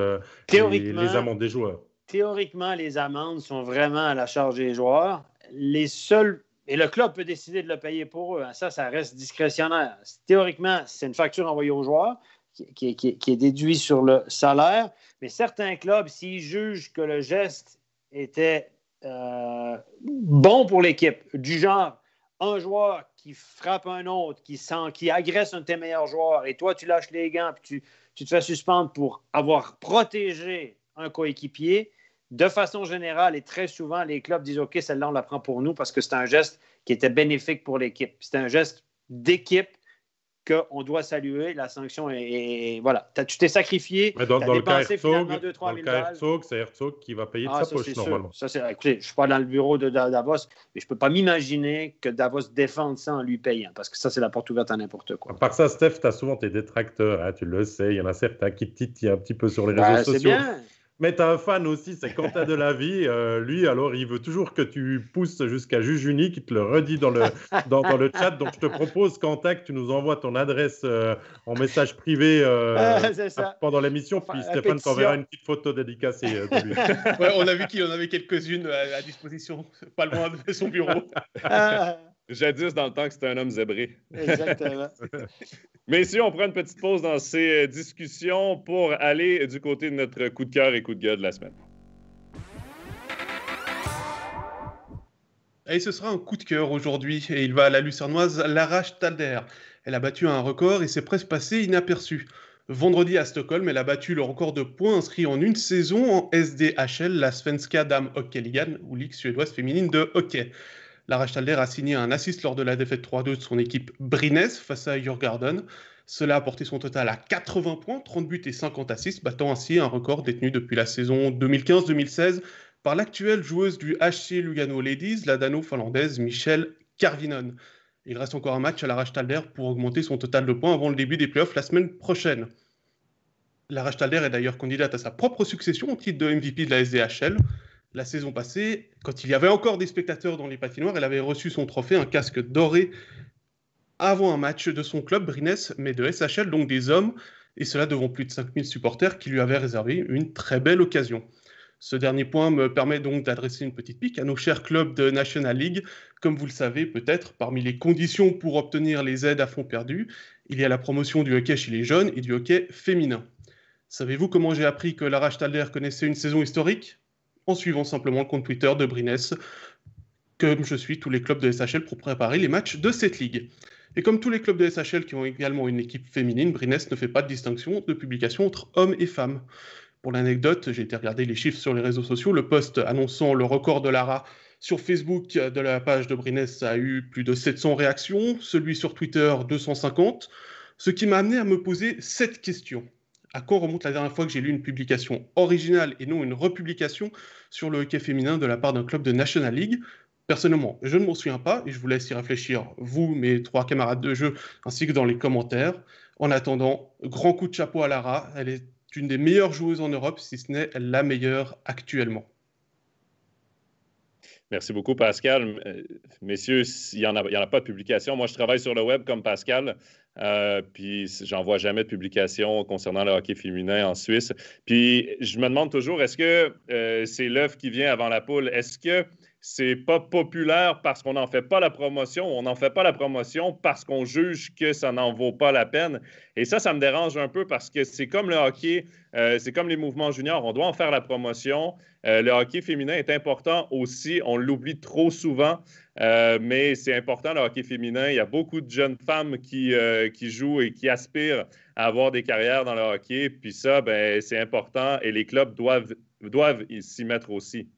les amendes des joueurs. Théoriquement, les amendes sont vraiment à la charge des joueurs. Et le club peut décider de le payer pour eux. Hein. Ça reste discrétionnaire. Théoriquement, c'est une facture envoyée aux joueurs qui est déduite sur le salaire. Mais certains clubs, s'ils jugent que le geste était bon pour l'équipe, du genre un joueur qui frappe un autre, qui agresse un de tes meilleurs joueurs, et toi, tu lâches les gants puis tu te fais suspendre pour avoir protégé un coéquipier, de façon générale et très souvent, les clubs disent « OK, celle-là, on la prend pour nous parce que c'est un geste qui était bénéfique pour l'équipe. » C'est un geste d'équipe qu'on doit saluer. La sanction est voilà. Tu t'es sacrifié. Mais dans le cas Herzog, c'est Herzog qui va payer de sa poche normalement. Écoutez, je ne suis pas dans le bureau de Davos, mais je ne peux pas m'imaginer que Davos défende ça en lui payant, parce que ça, c'est la porte ouverte à n'importe quoi. À part ça, Steph, tu as souvent tes détracteurs, hein, tu le sais, il y en a certains qui te titillent un petit peu sur les réseaux sociaux. C'est bien. Mais tu as un fan aussi, c'est Quentin Delavie. Lui, alors, il veut toujours que tu pousses jusqu'à Juge Unique. Il te le redit dans le chat. Donc, je te propose, Quentin, que tu nous envoies ton adresse en message privé C'est ça. pendant l'émission. Enfin, Puis la Stéphane pétition. t'enverra une petite photo dédicacée de lui. Ouais, on a vu qu'il en avait quelques-unes à disposition, pas loin de son bureau. Jadis, dans le temps que c'était un homme zébré. Exactement. Messieurs, on prend une petite pause dans ces discussions pour aller du côté de notre coup de cœur et coup de gueule de la semaine. Et ce sera un coup de cœur aujourd'hui, et il va à la Lucernoise Lara Stalder. Elle a battu un record et s'est presque passée inaperçue. Vendredi à Stockholm, elle a battu le record de points inscrits en une saison en SDHL, la Svenska Dam Hockeyligan, ou Ligue suédoise féminine de hockey. Lara Stalder a signé un assist lors de la défaite 3-2 de son équipe Brynäs face à Djurgården. Cela a porté son total à 80 points, 30 buts et 50 assists, battant ainsi un record détenu depuis la saison 2015-2016 par l'actuelle joueuse du HC Lugano Ladies, la dano-finlandaise Michelle Karvinen. Il reste encore un match à Lara Stalder pour augmenter son total de points avant le début des playoffs la semaine prochaine. Lara Stalder est d'ailleurs candidate à sa propre succession au titre de MVP de la SDHL. La saison passée, quand il y avait encore des spectateurs dans les patinoires, elle avait reçu son trophée, un casque doré, avant un match de son club Brynäs, mais de SHL, donc des hommes, et cela devant plus de 5000 supporters qui lui avaient réservé une très belle occasion. Ce dernier point me permet donc d'adresser une petite pique à nos chers clubs de National League. Comme vous le savez peut-être, parmi les conditions pour obtenir les aides à fonds perdus, il y a la promotion du hockey chez les jeunes et du hockey féminin. Savez-vous comment j'ai appris que Lara Stalder connaissait une saison historique ? En suivant simplement le compte Twitter de Brynäs, comme je suis tous les clubs de SHL pour préparer les matchs de cette ligue. Et comme tous les clubs de SHL qui ont également une équipe féminine, Brynäs ne fait pas de distinction de publication entre hommes et femmes. Pour l'anecdote, j'ai été regarder les chiffres sur les réseaux sociaux. Le post annonçant le record de Lara sur Facebook de la page de Brynäs a eu plus de 700 réactions, celui sur Twitter 250, ce qui m'a amené à me poser 7 questions. À quand remonte la dernière fois que j'ai lu une publication originale et non une republication sur le hockey féminin de la part d'un club de National League ? Personnellement, je ne m'en souviens pas et je vous laisse y réfléchir, vous, mes 3 camarades de jeu, ainsi que dans les commentaires. En attendant, grand coup de chapeau à Lara. Elle est une des meilleures joueuses en Europe, si ce n'est la meilleure actuellement. Merci beaucoup, Pascal. Messieurs, il n'y en a pas de publication. Moi, je travaille sur le web comme Pascal, puis j'en vois jamais de publication concernant le hockey féminin en Suisse. Puis je me demande toujours, est-ce que c'est l'œuf qui vient avant la poule? Est-ce que c'est pas populaire parce qu'on n'en fait pas la promotion, ou on n'en fait pas la promotion parce qu'on juge que ça n'en vaut pas la peine? Et ça me dérange un peu parce que c'est comme le hockey, c'est comme les mouvements juniors, on doit en faire la promotion. Le hockey féminin est important aussi, on l'oublie trop souvent, mais c'est important le hockey féminin. Il y a beaucoup de jeunes femmes qui jouent et qui aspirent à avoir des carrières dans le hockey, puis ça, ben, c'est important et les clubs doivent s'y mettre aussi.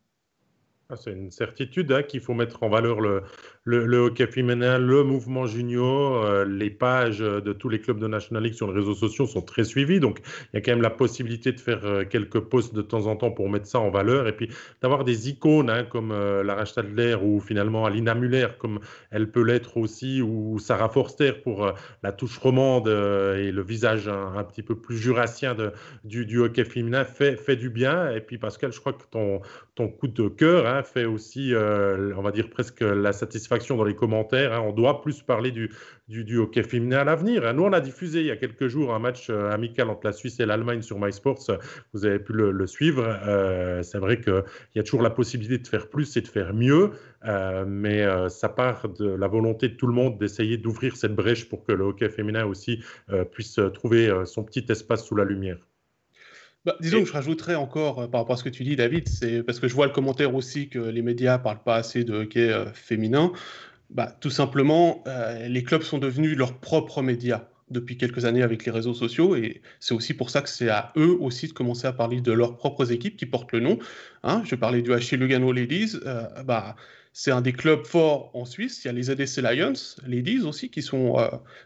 C'est une certitude qu'il faut mettre en valeur le hockey féminin, le mouvement junior, les pages de tous les clubs de National League sur les réseaux sociaux sont très suivies. Donc, il y a quand même la possibilité de faire quelques posts de temps en temps pour mettre ça en valeur et puis d'avoir des icônes comme Lara Stadler ou finalement Alina Muller, comme elle peut l'être aussi, ou Sarah Forster pour la touche romande et le visage un petit peu plus jurassien du hockey féminin fait du bien. Et puis, Pascal, je crois que ton coup de cœur fait aussi, on va dire, presque la satisfaction dans les commentaires. On doit plus parler du hockey féminin à l'avenir. Nous, on a diffusé il y a quelques jours un match amical entre la Suisse et l'Allemagne sur MySports. Vous avez pu le suivre. C'est vrai qu'il y a toujours la possibilité de faire plus et de faire mieux, mais ça part de la volonté de tout le monde d'essayer d'ouvrir cette brèche pour que le hockey féminin aussi puisse trouver son petit espace sous la lumière. Disons que je rajouterais encore par rapport à ce que tu dis, David, c'est parce que je vois le commentaire aussi que les médias ne parlent pas assez de hockey féminin. Tout simplement, les clubs sont devenus leurs propres médias depuis quelques années avec les réseaux sociaux et c'est aussi pour ça que c'est à eux aussi de commencer à parler de leurs propres équipes qui portent le nom. Je parlais du HC Lugano Ladies, c'est un des clubs forts en Suisse. Il y a les ZSC Lions Ladies aussi qui sont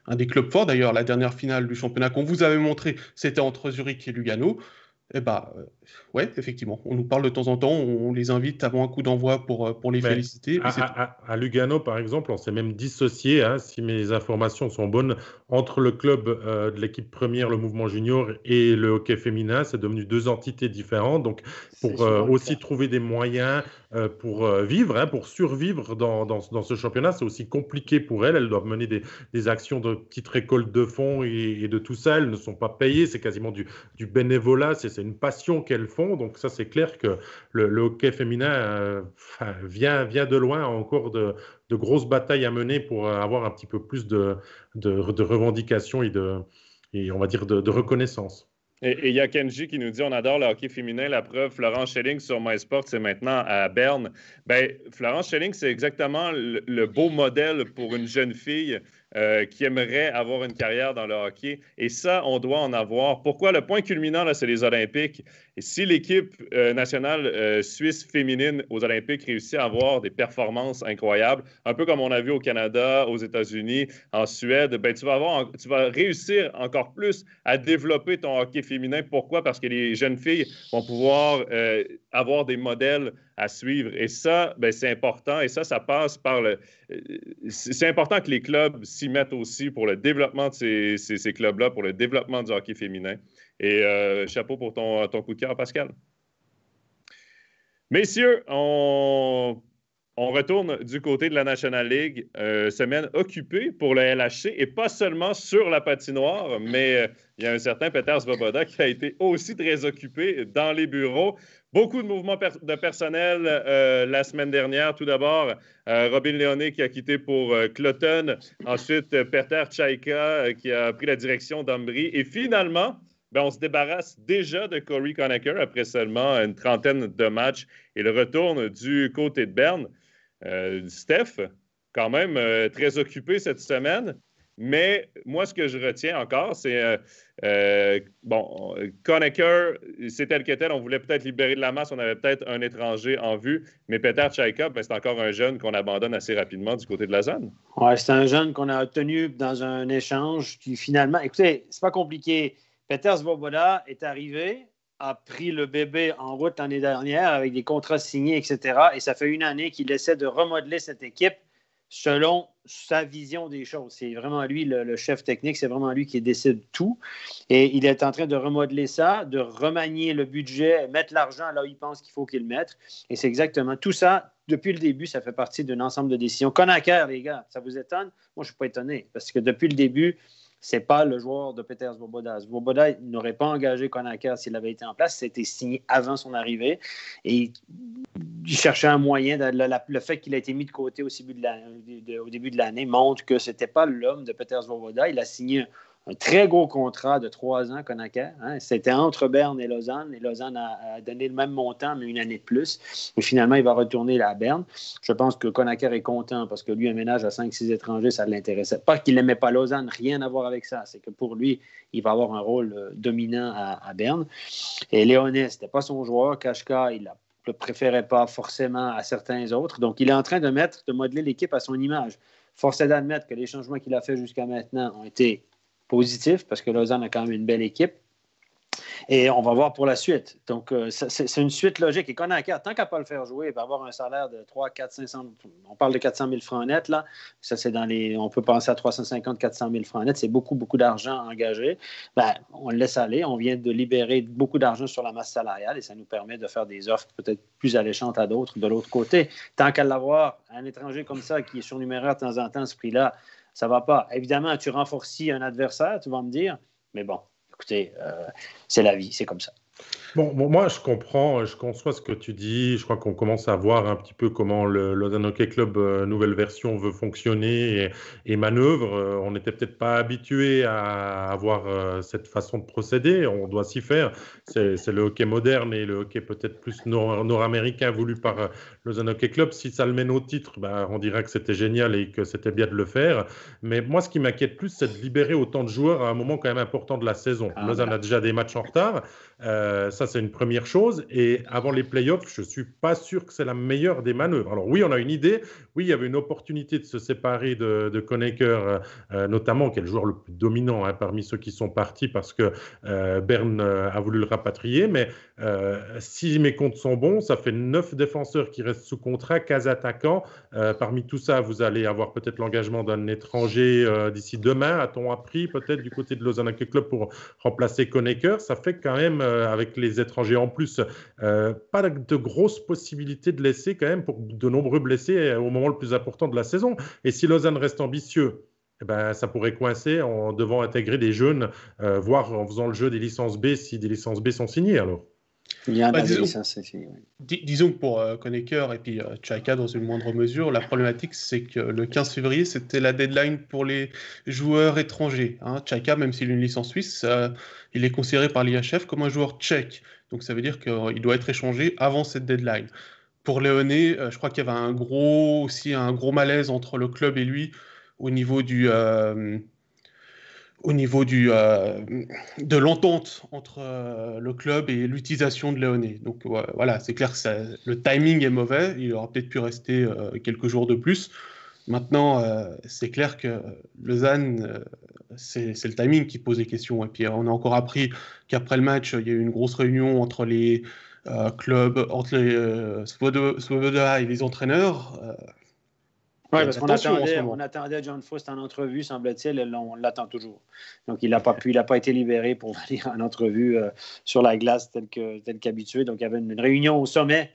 un des clubs forts. D'ailleurs, la dernière finale du championnat qu'on vous avait montré, c'était entre Zurich et Lugano. Eh bah, ouais, effectivement. On nous parle de temps en temps, on les invite avant un coup d'envoi pour les Mais féliciter, et puis c'est tout. à Lugano, par exemple, on s'est même dissocié, hein, si mes informations sont bonnes, entre le club de l'équipe première, le mouvement junior, et le hockey féminin. C'est devenu deux entités différentes. Donc, C'est pour souvent le aussi cas. trouver des moyens pour vivre, hein, pour survivre dans ce championnat, c'est aussi compliqué pour elles. Elles doivent mener des actions de petites récoltes de fonds et de tout ça. Elles ne sont pas payées. C'est quasiment du bénévolat. C'est une passion qu'elles font. Donc, ça, c'est clair que le hockey féminin vient de loin, encore de grosses batailles à mener pour avoir un petit peu plus de revendications et on va dire de reconnaissance. Et il y a Kenji qui nous dit on adore le hockey féminin. La preuve, Florence Schelling sur MySport, c'est maintenant à Berne. Ben, Florence Schelling, c'est exactement le beau modèle pour une jeune fille qui aimerait avoir une carrière dans le hockey. Et ça, on doit en avoir. Pourquoi? Le point culminant, là, c'est les Olympiques. Et si l'équipe nationale suisse féminine aux Olympiques réussit à avoir des performances incroyables, un peu comme on a vu au Canada, aux États-Unis, en Suède, ben, tu vas réussir encore plus à développer ton hockey féminin. Pourquoi? Parce que les jeunes filles vont pouvoir avoir des modèles à suivre. Et ça, ben, c'est important. Et ça passe par c'est important que les clubs s'y mettent aussi pour le développement de ces clubs-là, pour le développement du hockey féminin. Et chapeau pour ton coup de cœur, Pascal. Messieurs, on retourne du côté de la National League. Semaine occupée pour le LHC et pas seulement sur la patinoire, mais il y a un certain Peter Svoboda qui a été aussi très occupé dans les bureaux. Beaucoup de mouvements de personnel la semaine dernière. Tout d'abord, Robin Léoné qui a quitté pour Cloton. Ensuite, Peter Tchaïka qui a pris la direction d'Ambry. Et finalement, ben, on se débarrasse déjà de Corey Conacher après seulement une trentaine de matchs et le retourne du côté de Berne. Steph, quand même très occupé cette semaine. Mais moi, ce que je retiens encore, c'est bon, Conacher, c'est tel que tel. On voulait peut-être libérer de la masse. On avait peut-être un étranger en vue. Mais Peter Tchaïka, ben, c'est encore un jeune qu'on abandonne assez rapidement du côté de la zone. Oui, c'est un jeune qu'on a obtenu dans un échange qui finalement. Écoutez, c'est pas compliqué. Peter Svoboda est arrivé, a pris le bébé en route l'année dernière avec des contrats signés, etc. Et ça fait une année qu'il essaie de remodeler cette équipe selon sa vision des choses. C'est vraiment lui, le chef technique, c'est vraiment lui qui décide tout. Et il est en train de remodeler ça, de remanier le budget, mettre l'argent là où il pense qu'il faut qu'il le mette. Et c'est exactement tout ça. Depuis le début, ça fait partie d'un ensemble de décisions. Conacher, les gars, ça vous étonne? Moi, je ne suis pas étonné parce que depuis le début, ce n'est pas le joueur de Peter Svoboda. Svoboda n'aurait pas engagé Conacher s'il avait été en place. C'était signé avant son arrivée. Et il cherchait un moyen. Le fait qu'il a été mis de côté au début de l'année montre que ce n'était pas l'homme de Peter Svoboda. Il a signé un très gros contrat de 3 ans, Conacher. Hein. C'était entre Berne et Lausanne. Et Lausanne a donné le même montant, mais une année de plus. Mais finalement, il va retourner à Berne. Je pense que Conacher est content parce que lui, un ménage à 5-6 étrangers, ça ne l'intéressait pas. Qu'il n'aimait pas Lausanne, rien à voir avec ça. C'est que pour lui, il va avoir un rôle dominant à Berne. Et Léoné, ce n'était pas son joueur. Kachka, il ne le préférait pas forcément à certains autres. Donc, il est en train de modeler l'équipe à son image. Force est d'admettre que les changements qu'il a faits jusqu'à maintenant ont été positif parce que Lausanne a quand même une belle équipe. Et on va voir pour la suite. Donc, c'est une suite logique. Et Conacher, tant qu'à ne pas le faire jouer, il va avoir un salaire de 3, 4, 500... On parle de 400 000 francs net, là. Ça, c'est dans les... On peut penser à 350, 400 000 francs net. C'est beaucoup, beaucoup d'argent engagé. Ben, on le laisse aller. On vient de libérer beaucoup d'argent sur la masse salariale et ça nous permet de faire des offres peut-être plus alléchantes à d'autres de l'autre côté. Tant qu'à l'avoir, un étranger comme ça qui est surnuméraire de temps en temps, ce prix-là, ça ne va pas. Évidemment, tu renforces un adversaire, tu vas me dire, mais bon, écoutez, c'est la vie, c'est comme ça. Bon, moi, je comprends, je conçois ce que tu dis. Je crois qu'on commence à voir un petit peu comment le Lausanne Hockey Club nouvelle version veut fonctionner et manœuvre. On n'était peut-être pas habitué à avoir cette façon de procéder. On doit s'y faire. C'est le hockey moderne et le hockey peut-être plus nord-américain voulu par Lausanne Hockey Club. Si ça le mène au titre, ben, on dirait que c'était génial et que c'était bien de le faire. Mais moi, ce qui m'inquiète plus, c'est de libérer autant de joueurs à un moment quand même important de la saison. Lausanne a déjà des matchs en retard. Ça, c'est une première chose. Et avant les playoffs, je ne suis pas sûr que c'est la meilleure des manœuvres. Alors oui, on a une idée. Oui, il y avait une opportunité de se séparer de Conacher, notamment, qui est le joueur le plus dominant parmi ceux qui sont partis parce que Berne a voulu le rapatrier. Mais si mes comptes sont bons, ça fait 9 défenseurs qui restent sous contrat, 15 attaquants. Parmi tout ça, vous allez avoir peut-être l'engagement d'un étranger d'ici demain, a-t-on appris, peut-être du côté de Lausanne Hockey Club pour remplacer Conacher. Ça fait quand même, avec les étrangers en plus, pas de grosses possibilités de laisser quand même pour de nombreux blessés au moment le plus important de la saison. Et si Lausanne reste ambitieux, eh ben, ça pourrait coincer en devant intégrer des jeunes, voire en faisant le jeu des licences B si des licences B sont signées alors. Il y en a des licences signées, oui. Disons que pour Conacher et puis Chaika dans une moindre mesure, la problématique c'est que le 15 février c'était la deadline pour les joueurs étrangers. Chaika, même s'il a une licence suisse, il est considéré par l'IHF comme un joueur tchèque. Donc ça veut dire qu'il doit être échangé avant cette deadline. Pour Léoné, je crois qu'il y avait un gros malaise entre le club et lui au niveau de l'entente entre le club et l'utilisation de Léoné. Donc voilà, c'est clair que le timing est mauvais. Il aurait peut-être pu rester quelques jours de plus. Maintenant, c'est clair que Lausanne, c'est le timing qui pose des questions. Et puis on a encore appris qu'après le match, il y a eu une grosse réunion entre les clubs, entre les Svoboda et les entraîneurs. Oui, parce qu'on attendait John Faust en entrevue, semble-t-il, et on l'attend toujours. Donc, il n'a pas été libéré pour venir en entrevue sur la glace tel qu'habitué. Donc, il y avait une réunion au sommet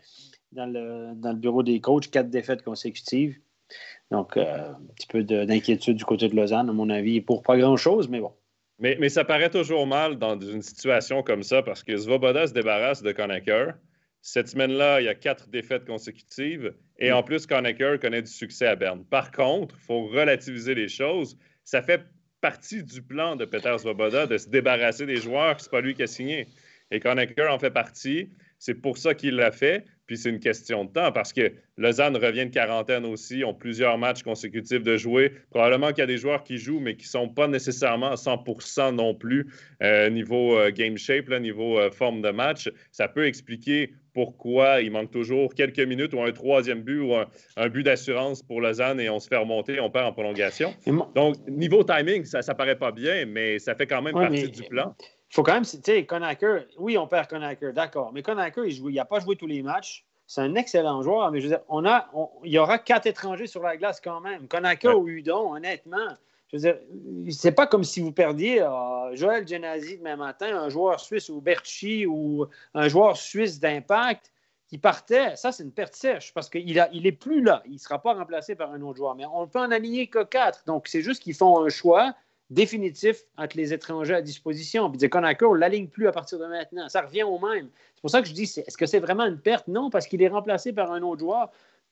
dans le bureau des coachs, 4 défaites consécutives. Donc, un petit peu d'inquiétude du côté de Lausanne, à mon avis, pour pas grand-chose, mais bon. Mais ça paraît toujours mal dans une situation comme ça parce que Svoboda se débarrasse de Conacher. Cette semaine-là, il y a 4 défaites consécutives et en plus, Conacher connaît du succès à Berne. Par contre, il faut relativiser les choses. Ça fait partie du plan de Peter Svoboda de se débarrasser des joueurs que ce n'est pas lui qui a signé. Et Conacher en fait partie. C'est pour ça qu'il l'a fait. Puis c'est une question de temps parce que Lausanne revient de quarantaine aussi, ont plusieurs matchs consécutifs de jouer. Probablement qu'il y a des joueurs qui jouent, mais qui ne sont pas nécessairement à 100% non plus niveau game shape, là, niveau forme de match. Ça peut expliquer pourquoi il manque toujours quelques minutes ou un troisième but ou un but d'assurance pour Lausanne et on se fait remonter, on perd en prolongation. Donc, niveau timing, ça ne paraît pas bien, mais ça fait quand même partie du plan. Il faut quand même, tu sais, Conacher, oui, on perd Conacher, d'accord, mais Conacher, il n'a pas joué tous les matchs. C'est un excellent joueur, mais je veux dire, il y aura 4 étrangers sur la glace quand même. Conacher ou Hudon, honnêtement, je veux dire, c'est pas comme si vous perdiez Joël Genasi demain matin, un joueur suisse ou Berchi ou un joueur suisse d'Impact qui partait. Ça, c'est une perte sèche parce qu'il n'est plus là. Il ne sera pas remplacé par un autre joueur. Mais on ne peut en aligner que 4. Donc, c'est juste qu'ils font un choix définitif entre les étrangers à disposition. Puis Conacher, on ne l'aligne plus à partir de maintenant. Ça revient au même. C'est pour ça que je dis, est-ce que c'est vraiment une perte? Non, parce qu'il est remplacé par un autre joueur,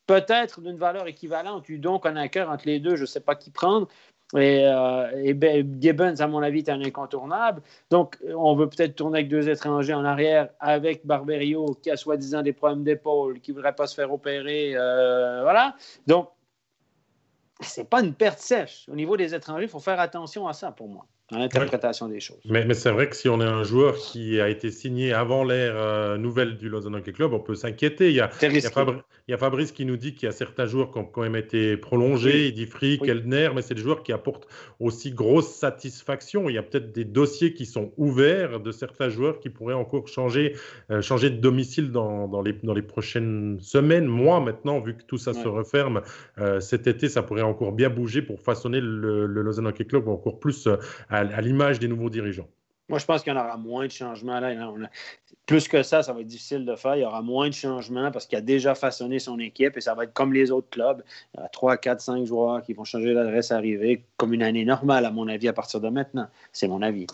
peut-être d'une valeur équivalente. Hudon, Conacher, entre les deux, je ne sais pas qui prendre. Et Gibbons, à mon avis, est un incontournable. Donc, on veut peut-être tourner avec 2 étrangers en arrière, avec Barberio, qui a soi-disant des problèmes d'épaule, qui ne voudrait pas se faire opérer. Voilà. Donc, c'est pas une perte sèche. Au niveau des étrangers, il faut faire attention à ça, pour moi, dans l'interprétation des choses. Mais c'est vrai que si on est un joueur qui a été signé avant l'ère nouvelle du Lausanne Hockey Club, on peut s'inquiéter. Il y a Fabrice qui nous dit qu'il y a certains joueurs qui ont quand même été prolongés. Oui. Il dit Frick, Eldner, mais c'est des joueurs qui apportent aussi grosse satisfaction. Il y a peut-être des dossiers qui sont ouverts de certains joueurs qui pourraient encore changer de domicile dans les prochaines semaines, mois maintenant, vu que tout ça se referme. Cet été, ça pourrait encore bien bouger pour façonner le Lausanne Hockey Club encore plus à l'image des nouveaux dirigeants. Moi, je pense qu'il y en aura moins de changements. Là. Plus que ça va être difficile de faire. Il y aura moins de changements parce qu'il a déjà façonné son équipe et ça va être comme les autres clubs. Il y a 3, 4, 5 joueurs qui vont changer d'adresse arrivée comme une année normale, à mon avis, à partir de maintenant. C'est mon avis.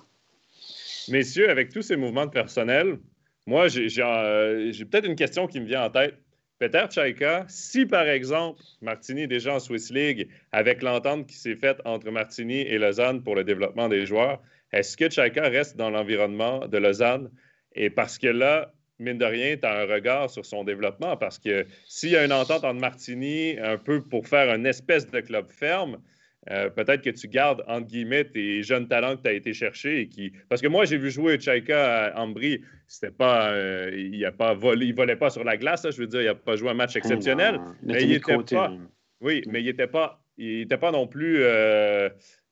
Messieurs, avec tous ces mouvements de personnel, moi, j'ai peut-être une question qui me vient en tête. Peter Chaika, si par exemple Martini est déjà en Swiss League avec l'entente qui s'est faite entre Martini et Lausanne pour le développement des joueurs, est-ce que Chaika reste dans l'environnement de Lausanne? Et parce que là, mine de rien, tu as un regard sur son développement parce que s'il y a une entente entre Martini un peu pour faire une espèce de club ferme, peut-être que tu gardes, entre guillemets, tes jeunes talents que tu as été chercher. Parce que moi, j'ai vu jouer Chaika à Ambry. C'était pas, il volait pas sur la glace. Là, je veux dire, il n'a pas joué un match exceptionnel. Mais il était pas... Oui, mais il n'était pas non plus...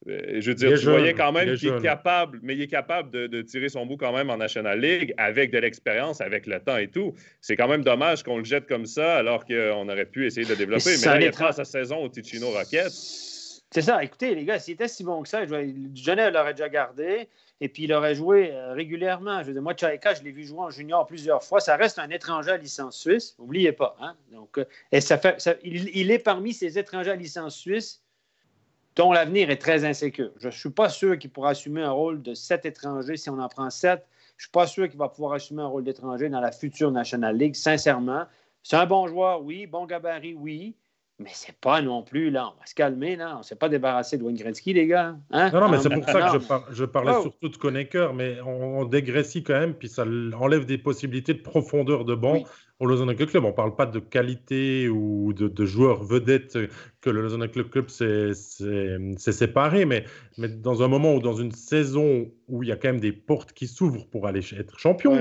je veux dire, tu voyais quand même qu'il est capable, mais il est capable de tirer son bout quand même en National League avec de l'expérience, avec le temps et tout. C'est quand même dommage qu'on le jette comme ça alors qu'on aurait pu essayer de le développer. Mais là, il a sa saison au Ticino Rockets. C'est ça. Écoutez, les gars, s'il était si bon que ça, Genève l'aurait déjà gardé et puis il aurait joué régulièrement. Je veux dire, moi, Chaika, je l'ai vu jouer en junior plusieurs fois. Ça reste un étranger à licence suisse. N'oubliez pas. Hein? Donc, il est parmi ces étrangers à licence suisse dont l'avenir est très insécure. Je ne suis pas sûr qu'il pourra assumer un rôle de 7 étrangers si on en prend 7. Je ne suis pas sûr qu'il va pouvoir assumer un rôle d'étranger dans la future National League, sincèrement. C'est un bon joueur, oui. Bon gabarit, oui. Mais c'est pas non plus, là, on va se calmer, là. On ne s'est pas débarrassé de Wayne Gretzky, les gars. Hein? Non, mais c'est pour ça que je parlais surtout de Konecker, mais on dégrécie quand même, puis ça enlève des possibilités de profondeur de banc au Lausanne Hockey Club. On ne parle pas de qualité ou de joueurs vedettes que le Lausanne Hockey Club s'est séparé, mais dans un moment ou dans une saison où il y a quand même des portes qui s'ouvrent pour aller être champion,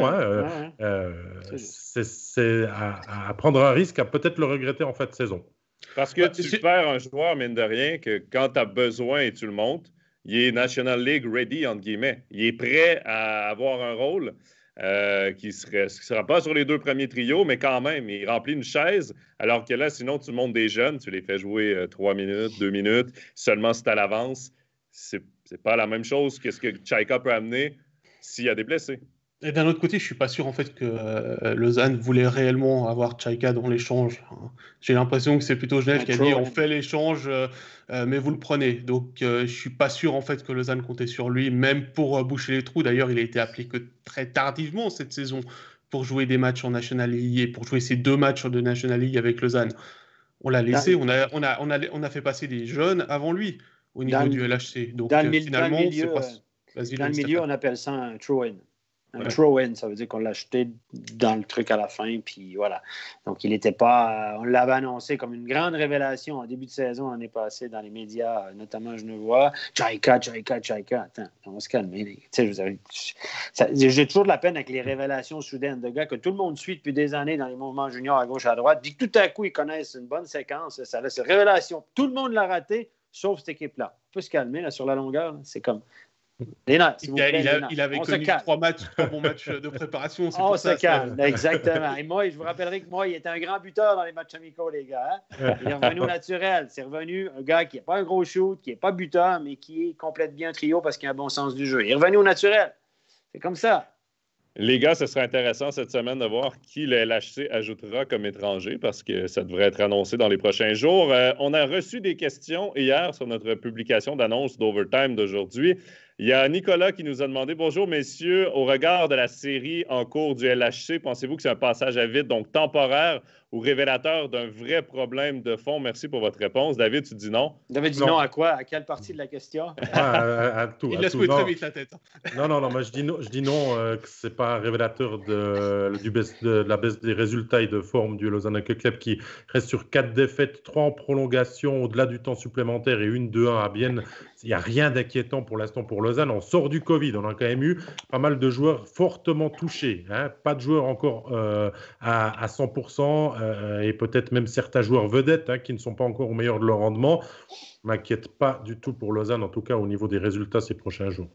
c'est à prendre un risque, à peut-être le regretter en fin de saison. Parce que tu perds un joueur, mine de rien, que quand tu as besoin et tu le montes, il est National League ready, entre guillemets. Il est prêt à avoir un rôle qui ne sera pas sur les 2 premiers trios, mais quand même, il remplit une chaise. Alors que là, sinon, tu montes des jeunes, tu les fais jouer 3 minutes, 2 minutes, seulement si tu as l'avance. C'est pas la même chose que ce que Chaika peut amener s'il y a des blessés. Et d'un autre côté, je ne suis pas sûr en fait que Lausanne voulait réellement avoir Chaika dans l'échange. J'ai l'impression que c'est plutôt Genève qui a dit on fait l'échange, mais vous le prenez. Donc je ne suis pas sûr en fait que Lausanne comptait sur lui, même pour boucher les trous. D'ailleurs, il a été appelé que très tardivement cette saison pour jouer des matchs en National League et pour jouer ces 2 matchs de National League avec Lausanne. On l'a laissé, on a fait passer des jeunes avant lui au niveau du LHC. Donc finalement, c'est pas... Dans le milieu, on appelle ça un throw-in. Un throw-in, ça veut dire qu'on l'a acheté dans le truc à la fin, puis voilà. Donc, il n'était pas... on l'avait annoncé comme une grande révélation en début de saison l'année passée dans les médias, notamment Genevois. Chaika. Attends, on va se calmer. J'ai toujours de la peine avec les révélations soudaines de gars que tout le monde suit depuis des années dans les mouvements juniors à gauche, à droite. Puis tout à coup, ils connaissent une bonne séquence. Ça laisse révélation. Tout le monde l'a raté, sauf cette équipe-là. On peut se calmer là, sur la longueur. Là. C'est comme... Il avait connu 3 bons matchs de préparation. On se calme, exactement. Et moi, je vous rappellerai que moi, il était un grand buteur dans les matchs amicaux, les gars. Hein? Il est revenu au naturel. C'est revenu un gars qui n'est pas un gros shoot, qui n'est pas buteur, mais qui complète bien trio parce qu'il a un bon sens du jeu. Il est revenu au naturel. C'est comme ça. Les gars, ce serait intéressant cette semaine de voir qui le LHC ajoutera comme étranger parce que ça devrait être annoncé dans les prochains jours. On a reçu des questions hier sur notre publication d'annonce d'Overtime d'aujourd'hui. Il y a Nicolas qui nous a demandé « Bonjour, messieurs. Au regard de la série en cours du LHC, pensez-vous que c'est un passage à vide, donc temporaire, ou révélateur d'un vrai problème de fond? Merci pour votre réponse. » David, tu dis non? David dit non à quoi? À quelle partie de la question? À tout. Il laisse couper très vite la tête. Non, moi je dis non que ce n'est pas un révélateur de la baisse des résultats et de forme du Lausanne Hockey Club qui reste sur 4 défaites, 3 en prolongation, au-delà du temps supplémentaire et une 2-1 à Bienne. Il n'y a rien d'inquiétant pour l'instant pour Lausanne. On sort du Covid. On a quand même eu pas mal de joueurs fortement touchés. Hein. Pas de joueurs encore à 100% et peut-être même certains joueurs vedettes qui ne sont pas encore au meilleur de leur rendement. Je ne m'inquiète pas du tout pour Lausanne, en tout cas au niveau des résultats ces prochains jours.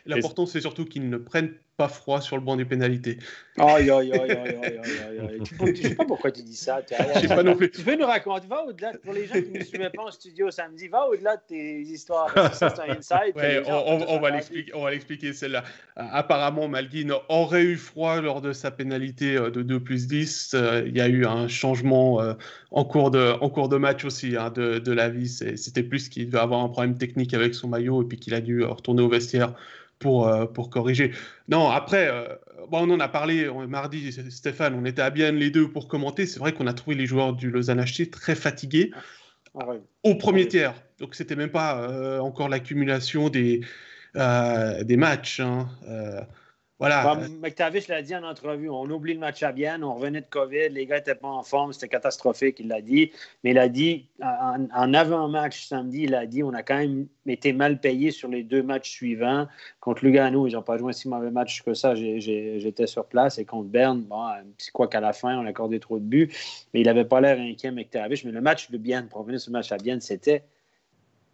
L'important, c'est surtout qu'ils ne prennent pas froid sur le banc des pénalités. Aïe. Je ne sais pas pourquoi tu dis ça. Je sais pas non plus. Tu peux nous raconter, va au-delà, pour les gens qui ne nous suivaient pas en studio samedi, va au-delà de tes histoires. Ça, c'est un insight. Ouais, on va l'expliquer celle-là. Apparemment, Malguin aurait eu froid lors de sa pénalité de 2+10. Il y a eu un changement en cours de match aussi de l'avis. C'était plus qu'il devait avoir un problème technique avec son maillot et puis qu'il a dû retourner au vestiaire pour corriger. Non, après, on en a parlé mardi, Stéphane, on était à Bienne les deux pour commenter. C'est vrai qu'on a trouvé les joueurs du Lausanne HC très fatigués au premier tiers. Donc, c'était même pas encore l'accumulation des matchs. Voilà. McTavish l'a dit en entrevue, on oublie le match à Bienne, on revenait de COVID, les gars n'étaient pas en forme, c'était catastrophique, il l'a dit. Mais il a dit, en avant-match samedi, il a dit, on a quand même été mal payés sur les 2 matchs suivants. Contre Lugano, ils n'ont pas joué un si mauvais match que ça, j'étais sur place. Et contre Berne, bon, c'est quoi qu'à la fin, on a accordé trop de buts. Mais il n'avait pas l'air inquiet, McTavish. Mais le match de Bienne, pour revenir sur le match à Bienne, c'était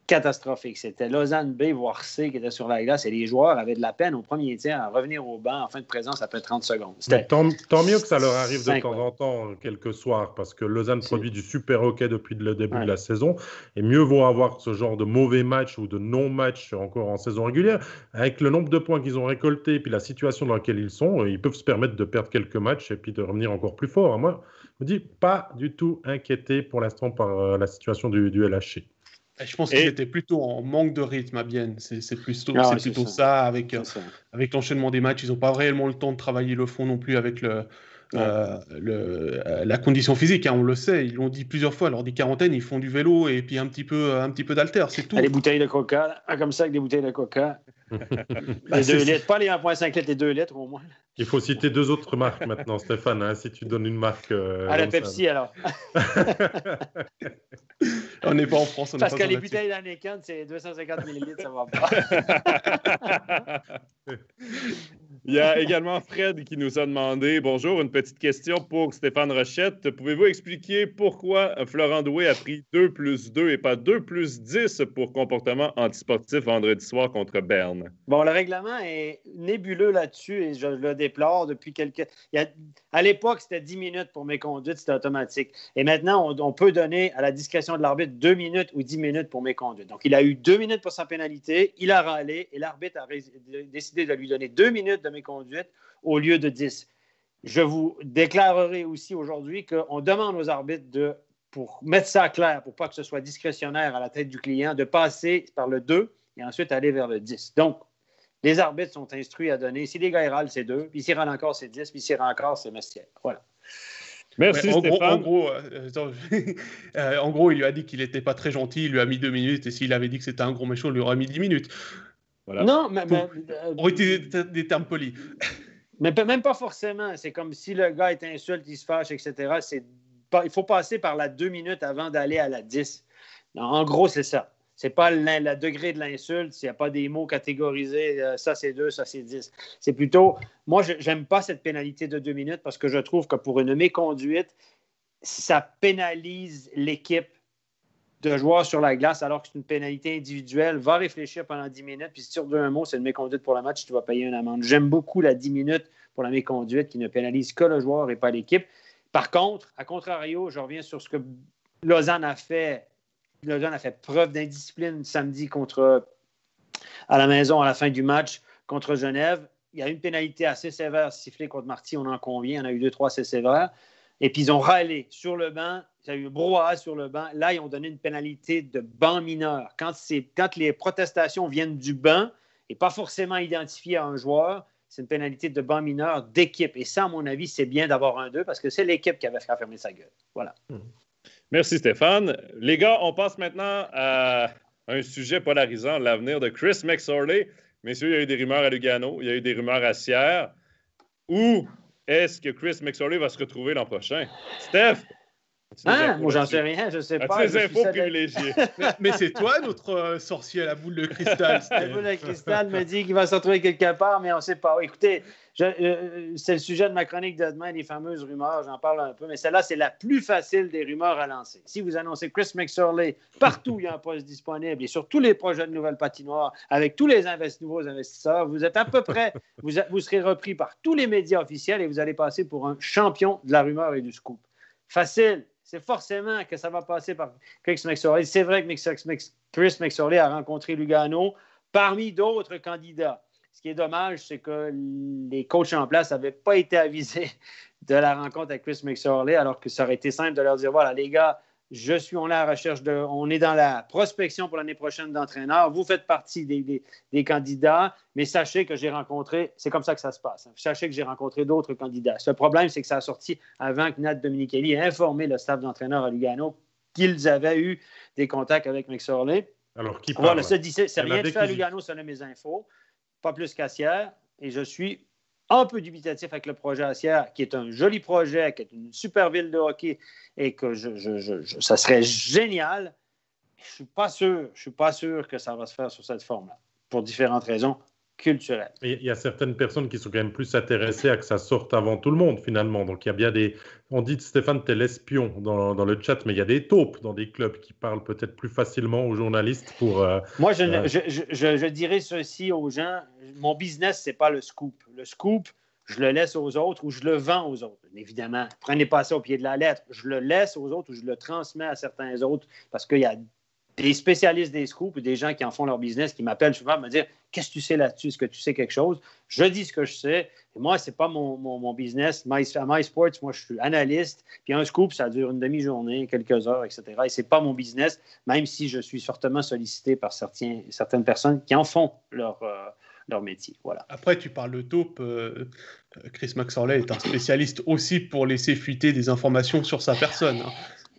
catastrophique. C'était Lausanne B, voire C, qui était sur la glace et les joueurs avaient de la peine au premier tiers à revenir au banc en fin de présence après 30 secondes. Tant mieux que ça leur arrive de temps en temps, quelques soirs, parce que Lausanne produit du super hockey depuis le début de la saison. Et mieux vaut avoir ce genre de mauvais match ou de non-match encore en saison régulière. Avec le nombre de points qu'ils ont récoltés et puis la situation dans laquelle ils sont, ils peuvent se permettre de perdre quelques matchs et puis de revenir encore plus fort. Moi, je me dis pas du tout inquiété pour l'instant par la situation du LHC. Je pense qu'ils étaient plutôt en manque de rythme à Bienne. C'est plutôt ça. Avec l'enchaînement des matchs, ils n'ont pas réellement le temps de travailler le fond non plus avec la condition physique. Hein, on le sait, ils l'ont dit plusieurs fois. Lors des quarantaines, ils font du vélo et puis un petit peu d'haltère, c'est tout. Les bouteilles de coca, comme ça avec des bouteilles de coca. Les 2 litres, pas les 1,5 litres, les 2 litres au moins. Il faut citer 2 autres marques maintenant, Stéphane, hein, si tu donnes une marque. À la Pepsi, alors. On n'est pas en France. Parce que les bouteilles d'Heineken, c'est 250 millilitres, ça va pas. Il y a également Fred qui nous a demandé, bonjour, une petite question pour Stéphane Rochette. Pouvez-vous expliquer pourquoi Florent Doué a pris 2+2 et pas 2+10 pour comportement antisportif vendredi soir contre Berne? Bon, le règlement est nébuleux là-dessus et je le déplore depuis quelques... À l'époque, c'était 10 minutes pour mes conduites, c'était automatique. Et maintenant, on peut donner à la discrétion de l'arbitre 2 minutes ou 10 minutes pour mes conduites. Donc, il a eu 2 minutes pour sa pénalité, il a râlé et l'arbitre a décidé de lui donner 2 minutes de mes conduites au lieu de 10. Je vous déclarerai aussi aujourd'hui qu'on demande aux arbitres pour mettre ça clair, pour pas que ce soit discrétionnaire à la tête du client, de passer par le 2 et ensuite aller vers le 10. Donc, les arbitres sont instruits à donner. Si les gars râlent, c'est 2, puis s'ils râlent encore, c'est 10, puis s'ils râlent encore, c'est Mestière. Voilà. Merci, Stéphane. En gros, il lui a dit qu'il n'était pas très gentil, il lui a mis 2 minutes, et s'il avait dit que c'était un gros méchant, il lui aurait mis 10 minutes. Voilà. Non, mais pour utiliser des termes polis. Mais même pas forcément. C'est comme si le gars est insulte, il se fâche, etc. Il faut passer par la 2 minutes avant d'aller à la 10. Non, en gros, c'est ça. C'est pas le degré de l'insulte, s'il n'y a pas des mots catégorisés, ça c'est 2, ça c'est 10. C'est plutôt, moi, j'aime pas cette pénalité de 2 minutes parce que je trouve que pour une méconduite, ça pénalise l'équipe de joueurs sur la glace alors que c'est une pénalité individuelle. Va réfléchir pendant 10 minutes, puis si tu redonnes un mot, c'est une méconduite pour le match, tu vas payer une amende. J'aime beaucoup la 10 minutes pour la méconduite qui ne pénalise que le joueur et pas l'équipe. Par contre, à contrario, je reviens sur ce que Lausanne a fait. Lausanne a fait preuve d'indiscipline samedi à la maison à la fin du match contre Genève. Il y a eu une pénalité assez sévère sifflée contre Marty, on en convient. Il y en a eu 2-3 assez sévères. Et puis, ils ont râlé sur le banc. Il y a eu un brouhaha sur le banc. Là, ils ont donné une pénalité de banc mineur. Quand les protestations viennent du banc et pas forcément identifiées à un joueur, c'est une pénalité de banc mineur d'équipe. Et ça, à mon avis, c'est bien d'avoir un 2 parce que c'est l'équipe qui avait fait fermer sa gueule. Voilà. Merci Stéphane. Les gars, on passe maintenant à un sujet polarisant, l'avenir de Chris McSorley. Messieurs, il y a eu des rumeurs à Lugano, il y a eu des rumeurs à Sierre. Où est-ce que Chris McSorley va se retrouver l'an prochain? Steph? Moi, j'en sais rien, je ne sais pas. As-tu des infos privilégiées? Mais c'est toi, notre sorcier à la boule de cristal. La boule de cristal me dit qu'il va se retrouver quelque part, mais on ne sait pas. Écoutez, c'est le sujet de ma chronique de demain, les fameuses rumeurs, j'en parle un peu, mais celle-là, c'est la plus facile des rumeurs à lancer. Si vous annoncez Chris McSorley, partout il y a un poste disponible, et sur tous les projets de nouvelles patinoires, avec tous les nouveaux investisseurs, vous êtes à peu près, vous serez repris par tous les médias officiels et vous allez passer pour un champion de la rumeur et du scoop. Facile. C'est forcément que ça va passer par Chris McSorley. C'est vrai que Chris McSorley a rencontré Lugano parmi d'autres candidats. Ce qui est dommage, c'est que les coachs en place n'avaient pas été avisés de la rencontre avec Chris McSorley, alors que ça aurait été simple de leur dire, voilà, les gars, on est à la recherche on est dans la prospection pour l'année prochaine d'entraîneurs. Vous faites partie des candidats, mais sachez que j'ai rencontré, c'est comme ça que ça se passe. Sachez que j'ai rencontré d'autres candidats. Ce problème, c'est que ça a sorti avant que Nat Dominichelli ait informé le staff d'entraîneurs à Lugano qu'ils avaient eu des contacts avec McSorley. Alors, qui parle? Voilà, c'est rien de fait à Lugano, ça a mes infos. Pas plus qu'à Sierre. Et je suis un peu dubitatif avec le projet Assière, qui est un joli projet, qui est une super ville de hockey, et que ça serait génial. Je ne suis pas sûr que ça va se faire sous cette forme-là, pour différentes raisons culturelles. Il y a certaines personnes qui sont quand même plus intéressées à que ça sorte avant tout le monde, finalement. Donc, il y a bien des... On dit, Stéphane, t'es l'espion dans le chat, mais il y a des taupes dans des clubs qui parlent peut-être plus facilement aux journalistes pour... Moi, je dirais ceci aux gens. Mon business, ce n'est pas le scoop. Le scoop, je le laisse aux autres ou je le vends aux autres. Évidemment, prenez pas ça au pied de la lettre. Je le laisse aux autres ou je le transmets à certains autres parce qu'il y a des spécialistes des scoops ou des gens qui en font leur business qui m'appellent souvent pour me dire « Qu'est-ce que tu sais là-dessus? Est-ce que tu sais quelque chose? » Je dis ce que je sais. Et moi, ce n'est pas mon business. À MySports, moi, je suis analyste. Puis un scoop, ça dure une demi-journée, quelques heures, etc. Et ce n'est pas mon business, même si je suis fortement sollicité par certaines personnes qui en font leur métier. Voilà. Après, tu parles de taupe. Chris McSorley est un spécialiste aussi pour laisser fuiter des informations sur sa personne.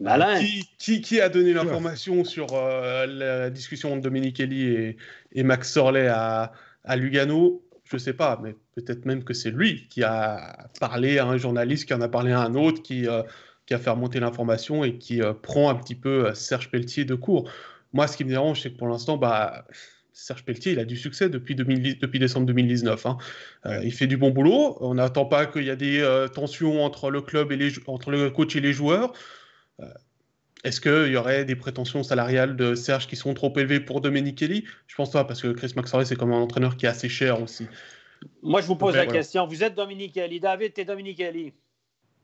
Malin. Qui a donné l'information sur la discussion de Dominique Elie et Max Sorley à Lugano? Je ne sais pas, mais peut-être même que c'est lui qui a parlé à un journaliste, qui en a parlé à un autre, qui a fait remonter l'information et qui prend un petit peu Serge Pelletier de court. Moi, ce qui me dérange, c'est que pour l'instant, Serge Pelletier, il a du succès depuis décembre 2019. Il fait du bon boulot. On n'attend pas qu'il y ait des tensions entre le club entre le coach et les joueurs. Est-ce qu'il y aurait des prétentions salariales de Serge qui sont trop élevées pour Dominique Elie? Je pense pas, parce que Chris McSorley, c'est comme un entraîneur qui est assez cher aussi. Moi, je vous pose la question. Vous êtes Dominique Elie. David, tu es Dominique Elie.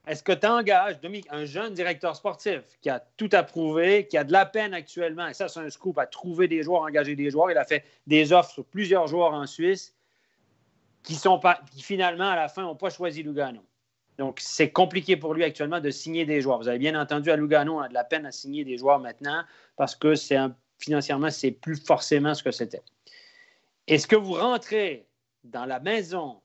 Est-ce que tu engages un jeune directeur sportif qui a tout approuvé, qui a de la peine actuellement, et ça, c'est un scoop, à trouver des joueurs, engager des joueurs. Il a fait des offres sur plusieurs joueurs en Suisse qui finalement, à la fin, n'ont pas choisi Lugano. Donc, c'est compliqué pour lui actuellement de signer des joueurs. Vous avez bien entendu, à Lugano, on a de la peine à signer des joueurs maintenant parce que financièrement, c'est plus forcément ce que c'était. Est-ce que vous rentrez dans la maison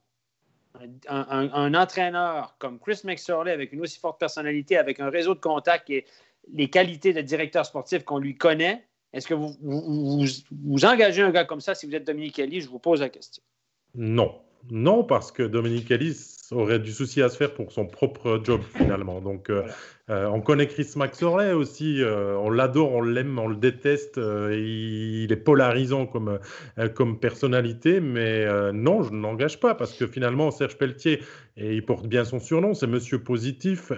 un entraîneur comme Chris McSorley avec une aussi forte personnalité, avec un réseau de contacts et les qualités de directeur sportif qu'on lui connaît? Est-ce que vous engagez un gars comme ça si vous êtes Dominique Elie? Je vous pose la question. Non. Non, parce que Dominique Elie aurait du souci à se faire pour son propre job, finalement. Donc, on connaît Chris McSorley aussi. On l'adore, on l'aime, on le déteste. Il est polarisant comme personnalité. Mais non, je ne l'engage pas parce que finalement, Serge Pelletier, et il porte bien son surnom, c'est Monsieur Positif.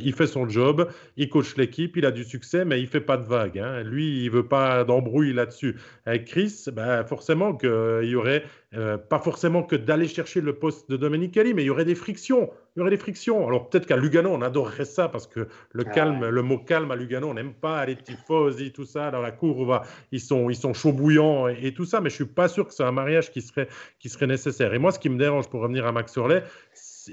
Il fait son job, il coach l'équipe, il a du succès, mais il ne fait pas de vagues. Lui, il ne veut pas d'embrouille là-dessus. Avec Chris, forcément qu'il y aurait... pas forcément que d'aller chercher le poste de Dominique Elie, mais il y aurait des frictions. Alors peut-être qu'à Lugano, on adorerait ça parce que le mot calme à Lugano, on n'aime pas les tifosi, tout ça. Dans la cour, ils sont chauds bouillants et tout ça, mais je ne suis pas sûr que c'est un mariage qui serait nécessaire. Et moi, ce qui me dérange pour revenir à Max Sorley,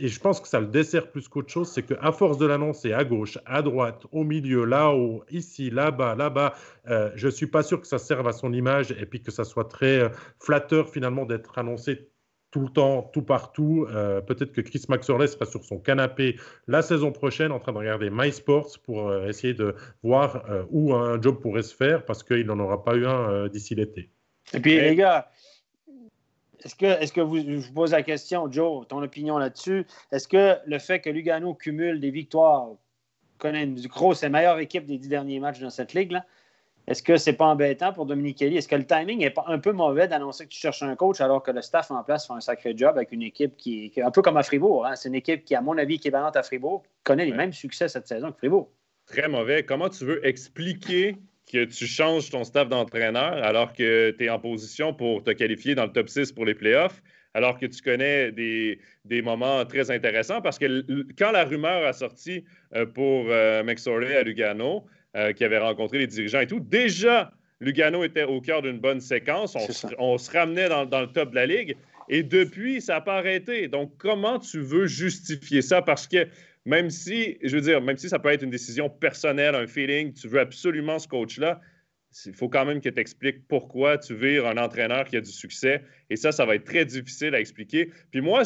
et je pense que ça le dessert plus qu'autre chose, c'est qu'à force de l'annoncer à gauche, à droite, au milieu, là-haut, ici, là-bas, je ne suis pas sûr que ça serve à son image et puis que ça soit très flatteur finalement d'être annoncé tout le temps, tout partout. Peut-être que Chris McSorley sera sur son canapé la saison prochaine en train de regarder MySports pour essayer de voir où un job pourrait se faire parce qu'il n'en aura pas eu un d'ici l'été. Et puis, les gars, est-ce que je vous pose la question, Joe, ton opinion là-dessus, est-ce que le fait que Lugano cumule des victoires, connaît une grosse et meilleure équipe des 10 derniers matchs dans cette ligue-là, est-ce que c'est pas embêtant pour Dominique Elie? Est-ce que le timing est pas un peu mauvais d'annoncer que tu cherches un coach alors que le staff en place fait un sacré job avec une équipe qui est un peu comme à Fribourg? C'est une équipe qui, à mon avis, équivalente à Fribourg, connaît les mêmes succès cette saison que Fribourg. Très mauvais. Comment tu veux expliquer que tu changes ton staff d'entraîneur alors que tu es en position pour te qualifier dans le top 6 pour les playoffs, alors que tu connais des moments très intéressants? Parce que quand la rumeur a sorti pour McSorley à Lugano, qui avait rencontré les dirigeants et tout, déjà, Lugano était au cœur d'une bonne séquence. On se ramenait dans le top de la Ligue. Et depuis, ça n'a pas arrêté. Donc, comment tu veux justifier ça? Parce que même si ça peut être une décision personnelle, un feeling, tu veux absolument ce coach-là, il faut quand même que tu expliques pourquoi tu vires un entraîneur qui a du succès. Et ça va être très difficile à expliquer. Puis moi,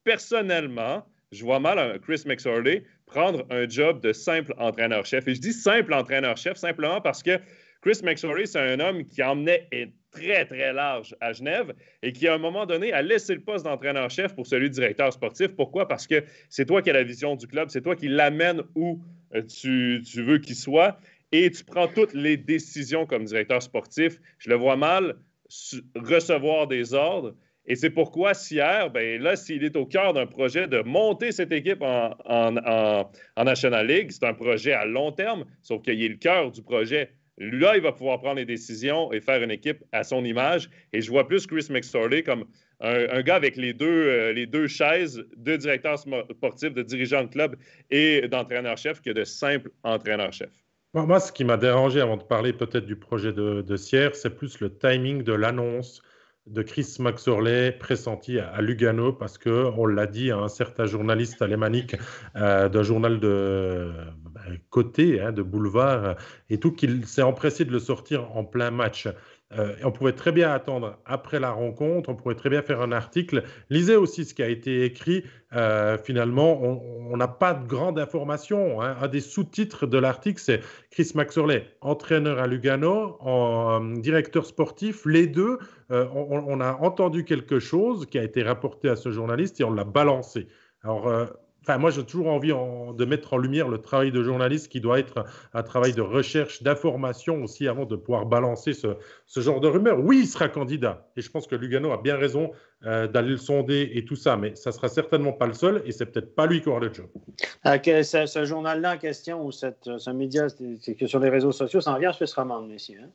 personnellement, je vois mal un Chris McSorley prendre un job de simple entraîneur-chef. Et je dis simple entraîneur-chef simplement parce que Chris McSorley, c'est un homme qui emmenait très, très large à Genève et qui, à un moment donné, a laissé le poste d'entraîneur-chef pour celui de directeur sportif. Pourquoi? Parce que c'est toi qui as la vision du club, c'est toi qui l'amènes où tu veux qu'il soit et tu prends toutes les décisions comme directeur sportif. Je le vois mal recevoir des ordres. Et c'est pourquoi Sierre, ben là, s'il est au cœur d'un projet de monter cette équipe en National League, c'est un projet à long terme, sauf qu'il est le cœur du projet. Là, il va pouvoir prendre les décisions et faire une équipe à son image. Et je vois plus Chris McSorley comme un gars avec les deux chaises de directeur sportif, de dirigeant de club et d'entraîneur-chef que de simple entraîneur-chef. Moi, ce qui m'a dérangé avant de parler peut-être du projet de Sierre, c'est plus le timing de l'annonce de Chris McSorley pressenti à Lugano, parce qu'on l'a dit à un certain journaliste alémanique d'un journal de côté, de boulevard, et tout, qu'il s'est empressé de le sortir en plein match. On pouvait très bien attendre après la rencontre, on pourrait très bien faire un article. Lisez aussi ce qui a été écrit. Finalement, on n'a pas de grande information. Un des sous-titres de l'article, c'est Chris McSorley, entraîneur à Lugano, directeur sportif. Les deux, on a entendu quelque chose qui a été rapporté à ce journaliste et on l'a balancé. Alors, moi, j'ai toujours envie de mettre en lumière le travail de journaliste qui doit être un travail de recherche, d'information aussi avant de pouvoir balancer ce genre de rumeurs. Oui, il sera candidat. Et je pense que Lugano a bien raison d'aller le sonder et tout ça. Mais ça ne sera certainement pas le seul et c'est peut-être pas lui qui aura le job. Ce journal-là en question ou ce média, c'est que sur les réseaux sociaux, ça en vient en Suisse romande, messieurs. Hein?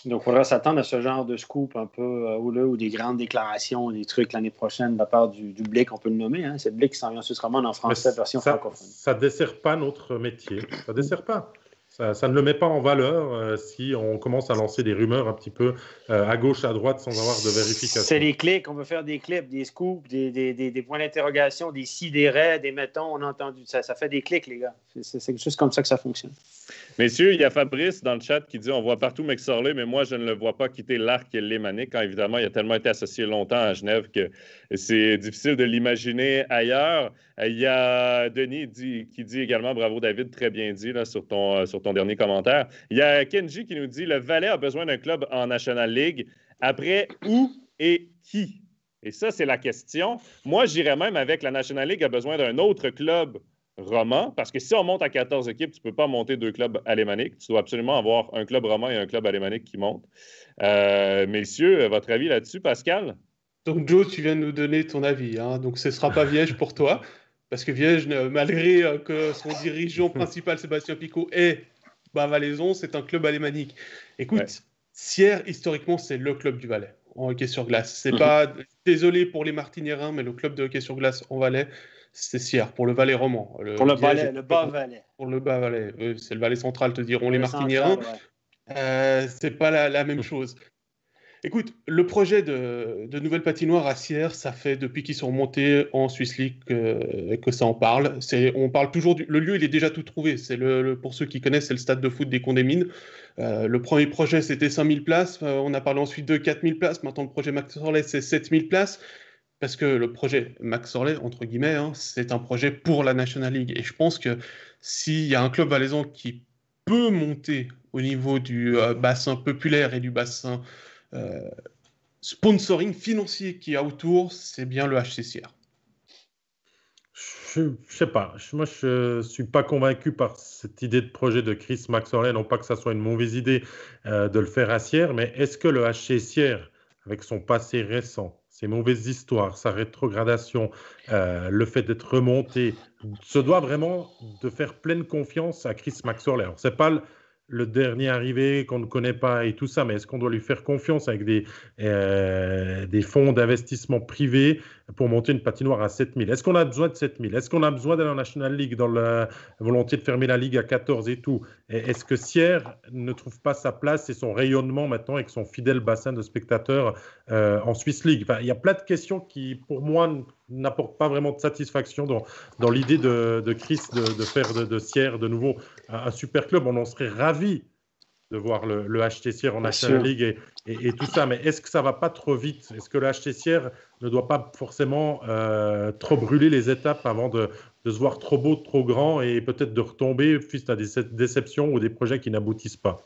Donc, il faudra s'attendre à ce genre de scoop un peu houleux ou des grandes déclarations, des trucs l'année prochaine de la part du Blick, on peut le nommer. Hein? C'est le Blick qui s'en vient en Suisse romande en français, version francophone. Ça ne dessert pas notre métier. Ça ne dessert pas. Ça ne le met pas en valeur si on commence à lancer des rumeurs un petit peu à gauche, à droite, sans avoir de vérification. C'est les clics. On veut faire des clips, des scoops, des points d'interrogation, des si, des raies, des mettons. On a entendu. Ça fait des clics, les gars. C'est juste comme ça que ça fonctionne. Messieurs, il y a Fabrice dans le chat qui dit « On voit partout McSorley, mais moi, je ne le vois pas quitter l'arc lémanique. » Quand évidemment, il a tellement été associé longtemps à Genève que c'est difficile de l'imaginer ailleurs. Il y a Denis qui dit également « Bravo David, très bien dit là, sur ton dernier commentaire. » Il y a Kenji qui nous dit « Le Valais a besoin d'un club en National League. Après, où et qui? » Et ça, c'est la question. Moi, j'irais même avec la National League a besoin d'un autre club roman, parce que si on monte à 14 équipes, tu ne peux pas monter 2 clubs alémaniques. Tu dois absolument avoir un club roman et un club alémanique qui montent. Messieurs, votre avis là-dessus, Pascal? Donc, Joe, tu viens de nous donner ton avis. Hein? Donc, ce ne sera pas Viège pour toi, parce que Viège, malgré que son dirigeant principal, Sébastien Picot, est valaisan, c'est un club alémanique. Écoute, Sierre, historiquement, c'est le club du Valais en hockey sur glace. C'est pas, désolé pour les Martiniérains, mais le club de hockey sur glace en Valais, c'est Sierre, pour le Valais roman. Pour le bas Valais. Pour le bas Valais. C'est le Valais central, te diront les Martiniérains. C'est pas la même chose. Écoute, le projet de nouvelle patinoire à Sierre, ça fait depuis qu'ils sont montés en Swiss League que ça en parle. On parle toujours le lieu, il est déjà tout trouvé. Pour ceux qui connaissent, c'est le stade de foot des Condé-Mines. Le premier projet, c'était 5000 places. On a parlé ensuite de 4000 places. Maintenant, le projet McSorley, c'est 7000 places. Parce que le projet McSorley, entre guillemets, c'est un projet pour la National League. Et je pense que s'il y a un club valaisan qui peut monter au niveau du bassin populaire et du bassin sponsoring financier qu'il y a autour, c'est bien le HC Sierre. Je ne sais pas. Moi, je ne suis pas convaincu par cette idée de projet de Chris McSorley. Non pas que ça soit une mauvaise idée de le faire à Sierre, mais est-ce que le HC Sierre, avec son passé récent, ses mauvaises histoires, sa rétrogradation, le fait d'être remonté, se doit vraiment de faire pleine confiance à Chris McSorley. Alors, c'est pas le dernier arrivé qu'on ne connaît pas et tout ça, mais est-ce qu'on doit lui faire confiance avec des fonds d'investissement privés pour monter une patinoire à 7000? Est-ce qu'on a besoin de 7000? Est-ce qu'on a besoin d'aller en National League dans la volonté de fermer la Ligue à 14 et tout? Est-ce que Sierre ne trouve pas sa place et son rayonnement maintenant avec son fidèle bassin de spectateurs en Swiss League? Enfin, il y a plein de questions qui, pour moi, n'apportent pas vraiment de satisfaction dans l'idée de Chris de faire de Sierre de nouveau un super club. On en serait ravis de voir le HT Sierre en National League et tout ça. Mais est-ce que ça ne va pas trop vite? Est-ce que le HT Sierre ne doit pas forcément trop brûler les étapes avant de se voir trop beau, trop grand et peut-être de retomber suite à des déceptions ou des projets qui n'aboutissent pas?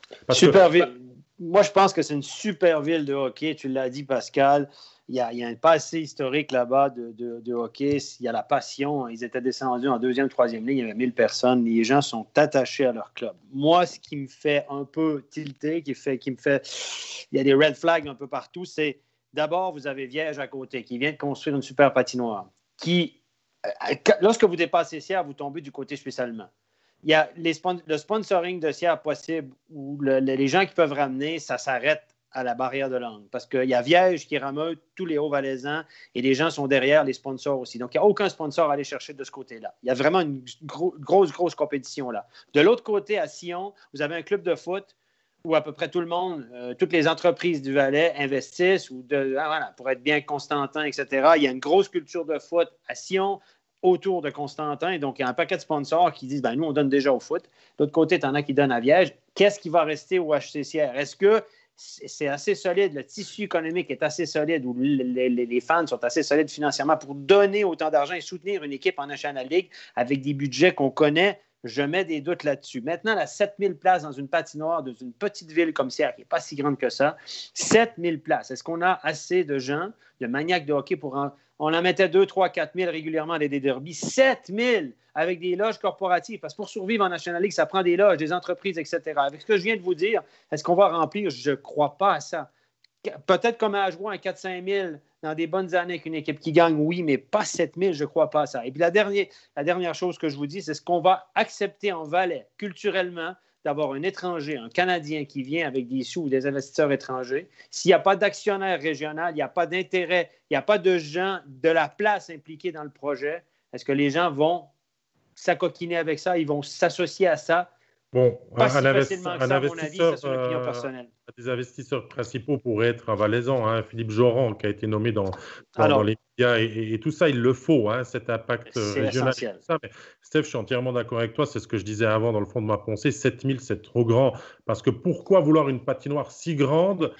Moi, je pense que c'est une super ville de hockey. Tu l'as dit, Pascal. Il y a un passé historique là-bas de hockey. Il y a la passion. Ils étaient descendus en deuxième, troisième ligne. Il y avait 1000 personnes. Les gens sont attachés à leur club. Moi, ce qui me fait un peu tilter, il y a des red flags un peu partout, c'est d'abord, vous avez Viège à côté qui vient de construire une super patinoire lorsque vous dépassez Sierre, vous tombez du côté suisse-allemand. Il y a le sponsoring de Sierre possible où les gens qui peuvent ramener, ça s'arrête à la barrière de langue. Parce qu'il y a Viège qui rameute tous les Hauts-Valaisans et les gens sont derrière les sponsors aussi. Donc, il n'y a aucun sponsor à aller chercher de ce côté-là. Il y a vraiment une grosse compétition là. De l'autre côté, à Sion, vous avez un club de foot où à peu près tout le monde, toutes les entreprises du Valais investissent pour être bien Constantin, etc. Il y a une grosse culture de foot à Sion autour de Constantin. Donc, il y a un paquet de sponsors qui disent nous, on donne déjà au foot. De l'autre côté, tu en as qui donnent à Viège. Qu'est-ce qui va rester au HCCR? Est-ce que c'est assez solide, le tissu économique est assez solide, où les fans sont assez solides financièrement pour donner autant d'argent et soutenir une équipe en National League avec des budgets qu'on connaît? Je mets des doutes là-dessus. Maintenant, la 7000 places dans une patinoire dans une petite ville comme Sierre, qui n'est pas si grande que ça, 7000 places. Est-ce qu'on a assez de gens, de maniaques de hockey on en mettait 2, 3, 4 000 régulièrement à des derbies. 7 000 avec des loges corporatives. Parce que pour survivre en National League, ça prend des loges, des entreprises, etc. Avec ce que je viens de vous dire, est-ce qu'on va remplir? Je ne crois pas à ça. Peut-être comme à jouer un 4-5 000 dans des bonnes années avec une équipe qui gagne, oui, mais pas 7 000, je ne crois pas à ça. Et puis la dernière chose que je vous dis, c'est ce qu'on va accepter en Valais, culturellement, d'avoir un étranger, un Canadien qui vient avec des sous ou des investisseurs étrangers. S'il n'y a pas d'actionnaire régional, il n'y a pas d'intérêt, il n'y a pas de gens de la place impliqués dans le projet, est-ce que les gens vont s'acoquiner avec ça? Ils vont s'associer à ça? Bon, pas si facilement que ça, à mon avis, c'est son opinion personnelle. Des investisseurs principaux pourraient être un Valaisan, hein, Philippe Joran, qui a été nommé dans les médias, et tout ça, il le faut, hein, cet impact régional. Et tout ça. Mais Steph, je suis entièrement d'accord avec toi, c'est ce que je disais avant dans le fond de ma pensée, 7000, c'est trop grand. Parce que pourquoi vouloir une patinoire si grande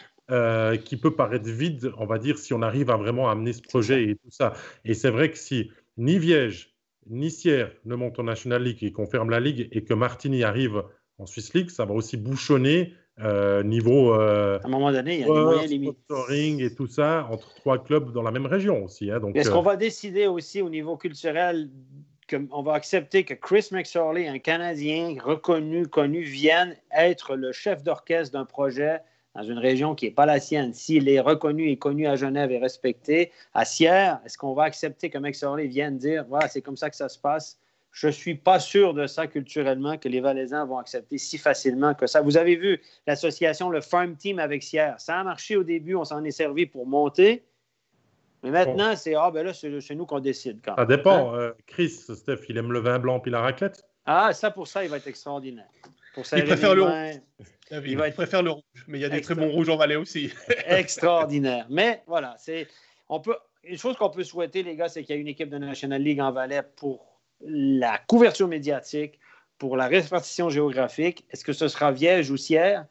qui peut paraître vide, on va dire, si on arrive à vraiment amener ce projet et tout ça. Et c'est vrai que si ni Viège, ni Sierre ne montent en National League et qu'on ferme la Ligue et que Martigny arrive en Swiss League, ça va aussi bouchonner niveau à un moment donné, il y a des moyens limités. Sponsoring et tout ça entre 3 clubs dans la même région aussi. Hein, est-ce qu'on va décider aussi au niveau culturel qu'on va accepter que Chris McSorley, un Canadien reconnu, connu, vienne être le chef d'orchestre d'un projet dans une région qui n'est pas la sienne? S'il est reconnu et connu à Genève et respecté, à Sierre, est-ce qu'on va accepter que McSorley vienne dire « Voilà, c'est comme ça que ça se passe ». Je ne suis pas sûr de ça culturellement, que les Valaisans vont accepter si facilement que ça. Vous avez vu l'association, le Farm Team avec Sierre. Ça a marché au début, on s'en est servi pour monter. Mais maintenant, c'est nous qu'on décide. Ça dépend. Chris, Steph, il aime le vin blanc puis la raclette? Pour ça, il va être extraordinaire. Il préfère le rouge. Il préfère le rouge, mais il y a des très bons rouges en Valais aussi. Extraordinaire. Mais voilà, une chose qu'on peut souhaiter, les gars, c'est qu'il y ait une équipe de National League en Valais pour la couverture médiatique, pour la répartition géographique. Est-ce que ce sera Viège ou Sierre?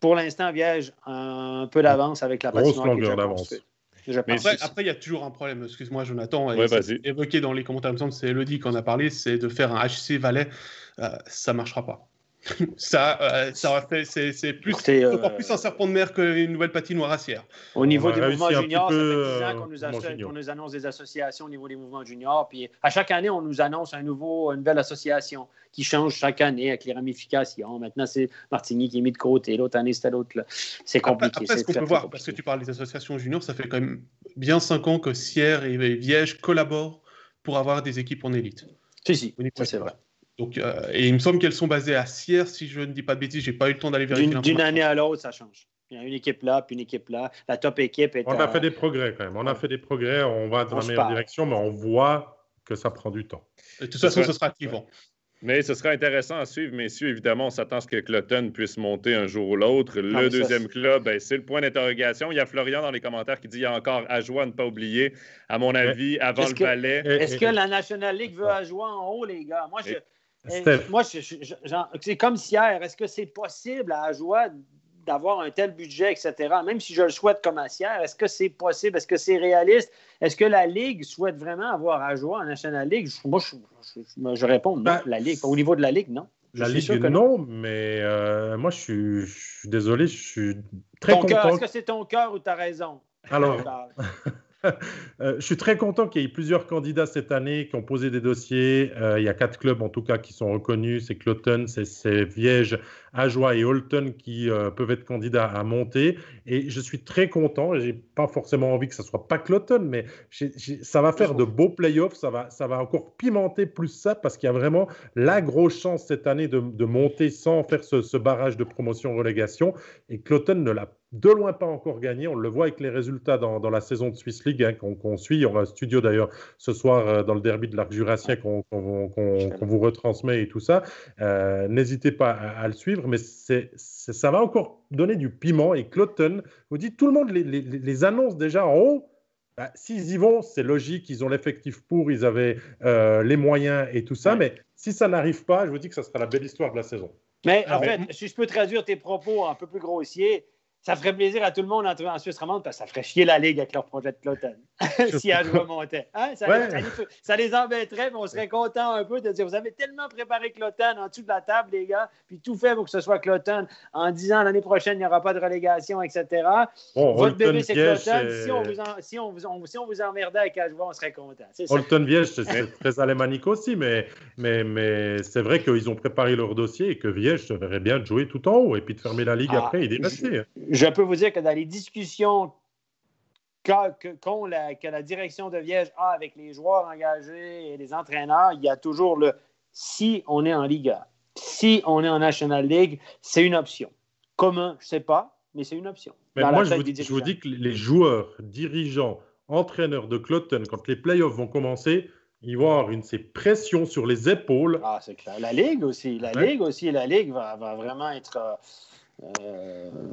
Pour l'instant, Viège un peu d'avance avec la patinoire qui est déjà construite. Mais après, il y a toujours un problème. Excuse-moi, Jonathan. Évoqué dans les commentaires, il me semble, c'est Elodie qui en a parlé, c'est de faire un HC Valais. Ça ne marchera pas. Ça aurait fait, c'est plus, encore plus un serpent de mer qu'une nouvelle patinoire à Sierre. Au niveau des mouvements juniors, ça fait 10 ans qu'on nous annonce des associations au niveau des mouvements juniors. Puis à chaque année, on nous annonce une nouvelle association qui change chaque année avec les ramifications. Maintenant, c'est Martigny qui est mis de côté. L'autre année, c'était l'autre. C'est compliqué. Après, ce qu'on peut voir, parce que tu parles des associations juniors, ça fait quand même bien 5 ans que Sierre et Viège collaborent pour avoir des équipes en élite. Si, ça c'est vrai. Donc, et il me semble qu'elles sont basées à Sierre, si je ne dis pas de bêtises, j'ai pas eu le temps d'aller vérifier. D'une année à l'autre, ça change. Il y a une équipe là, puis une équipe là. La top équipe est. On a fait des progrès quand même. On a fait des progrès. On va dans la meilleure direction, mais on voit que ça prend du temps. De toute façon, ce sera activant. Mais ce sera intéressant à suivre, messieurs. Évidemment, on s'attend à ce que Cloton puisse monter un jour ou l'autre. Le deuxième club, c'est le point d'interrogation. Il y a Florian dans les commentaires qui dit qu'il y a encore Ajoie à ne pas oublier. À mon avis, avant le Valais. Est-ce que la National League veut Ajoie en haut, les gars? Moi, Moi, c'est comme hier. Est-ce que c'est possible à Ajoie d'avoir un tel budget, etc., même si je le souhaite comme à Sierre, est-ce que c'est possible? Est-ce que c'est réaliste? Est-ce que la Ligue souhaite vraiment avoir Ajoie en National League? Moi, je réponds non. La Ligue, au niveau de la Ligue, non. La Ligue, non, mais moi, je suis désolé, je suis très content. Est-ce que c'est ton cœur ou ta raison? Alors, je suis très content qu'il y ait plusieurs candidats cette année qui ont posé des dossiers. Il y a 4 clubs en tout cas qui sont reconnus. C'est Cloton, c'est Viège, Ajoie et Holton qui peuvent être candidats à monter. Et je suis très content. Je n'ai pas forcément envie que ce ne soit pas Cloton, mais ça va faire de beaux playoffs. Ça va encore pimenter plus ça parce qu'il y a vraiment la grosse chance cette année de monter sans faire ce barrage de promotion-relégation. Et Cloton ne l'a de loin pas encore gagné. On le voit avec les résultats dans la saison de Swiss League qu'on suit. Il y aura un studio d'ailleurs ce soir dans le derby de l'Arc Jurassien qu'on vous retransmet et tout ça. N'hésitez pas à le suivre, mais ça va encore donner du piment. Et Cloton, vous dites, tout le monde les annonce déjà en haut. S'ils y vont, c'est logique, ils ont l'effectif pour, ils avaient les moyens et tout ça. Mais si ça n'arrive pas, je vous dis que ça sera la belle histoire de la saison. Mais en fait, si je peux traduire tes propos un peu plus grossiers, ça ferait plaisir à tout le monde en Suisse romande parce que ça ferait chier la Ligue avec leur projet de Cloton si Ajoie montait. Hein? Ça les embêterait, mais on serait content un peu de dire vous avez tellement préparé Cloton en dessous de la table, les gars, puis tout fait pour que ce soit Cloton en disant l'année prochaine, il n'y aura pas de relégation, etc. Votre bébé, c'est Cloton. Si on vous emmerdait avec Ajoie, on serait content. Holton Viège, c'est très alémanique aussi, mais c'est vrai qu'ils ont préparé leur dossier et que Viège se verrait bien de jouer tout en haut et puis de fermer la Ligue après et d'y rester. Je peux vous dire que dans les discussions que la direction de Viège a avec les joueurs engagés et les entraîneurs, il y a toujours le « si on est en Liga ». Si on est en National League, c'est une option. Comment? Je ne sais pas, mais c'est une option. Mais moi, je vous dis que les joueurs, dirigeants, entraîneurs de Cloton, quand les playoffs vont commencer, ils vont avoir ces pressions sur les épaules. Ah, c'est clair. La Ligue aussi. La Ligue va vraiment être...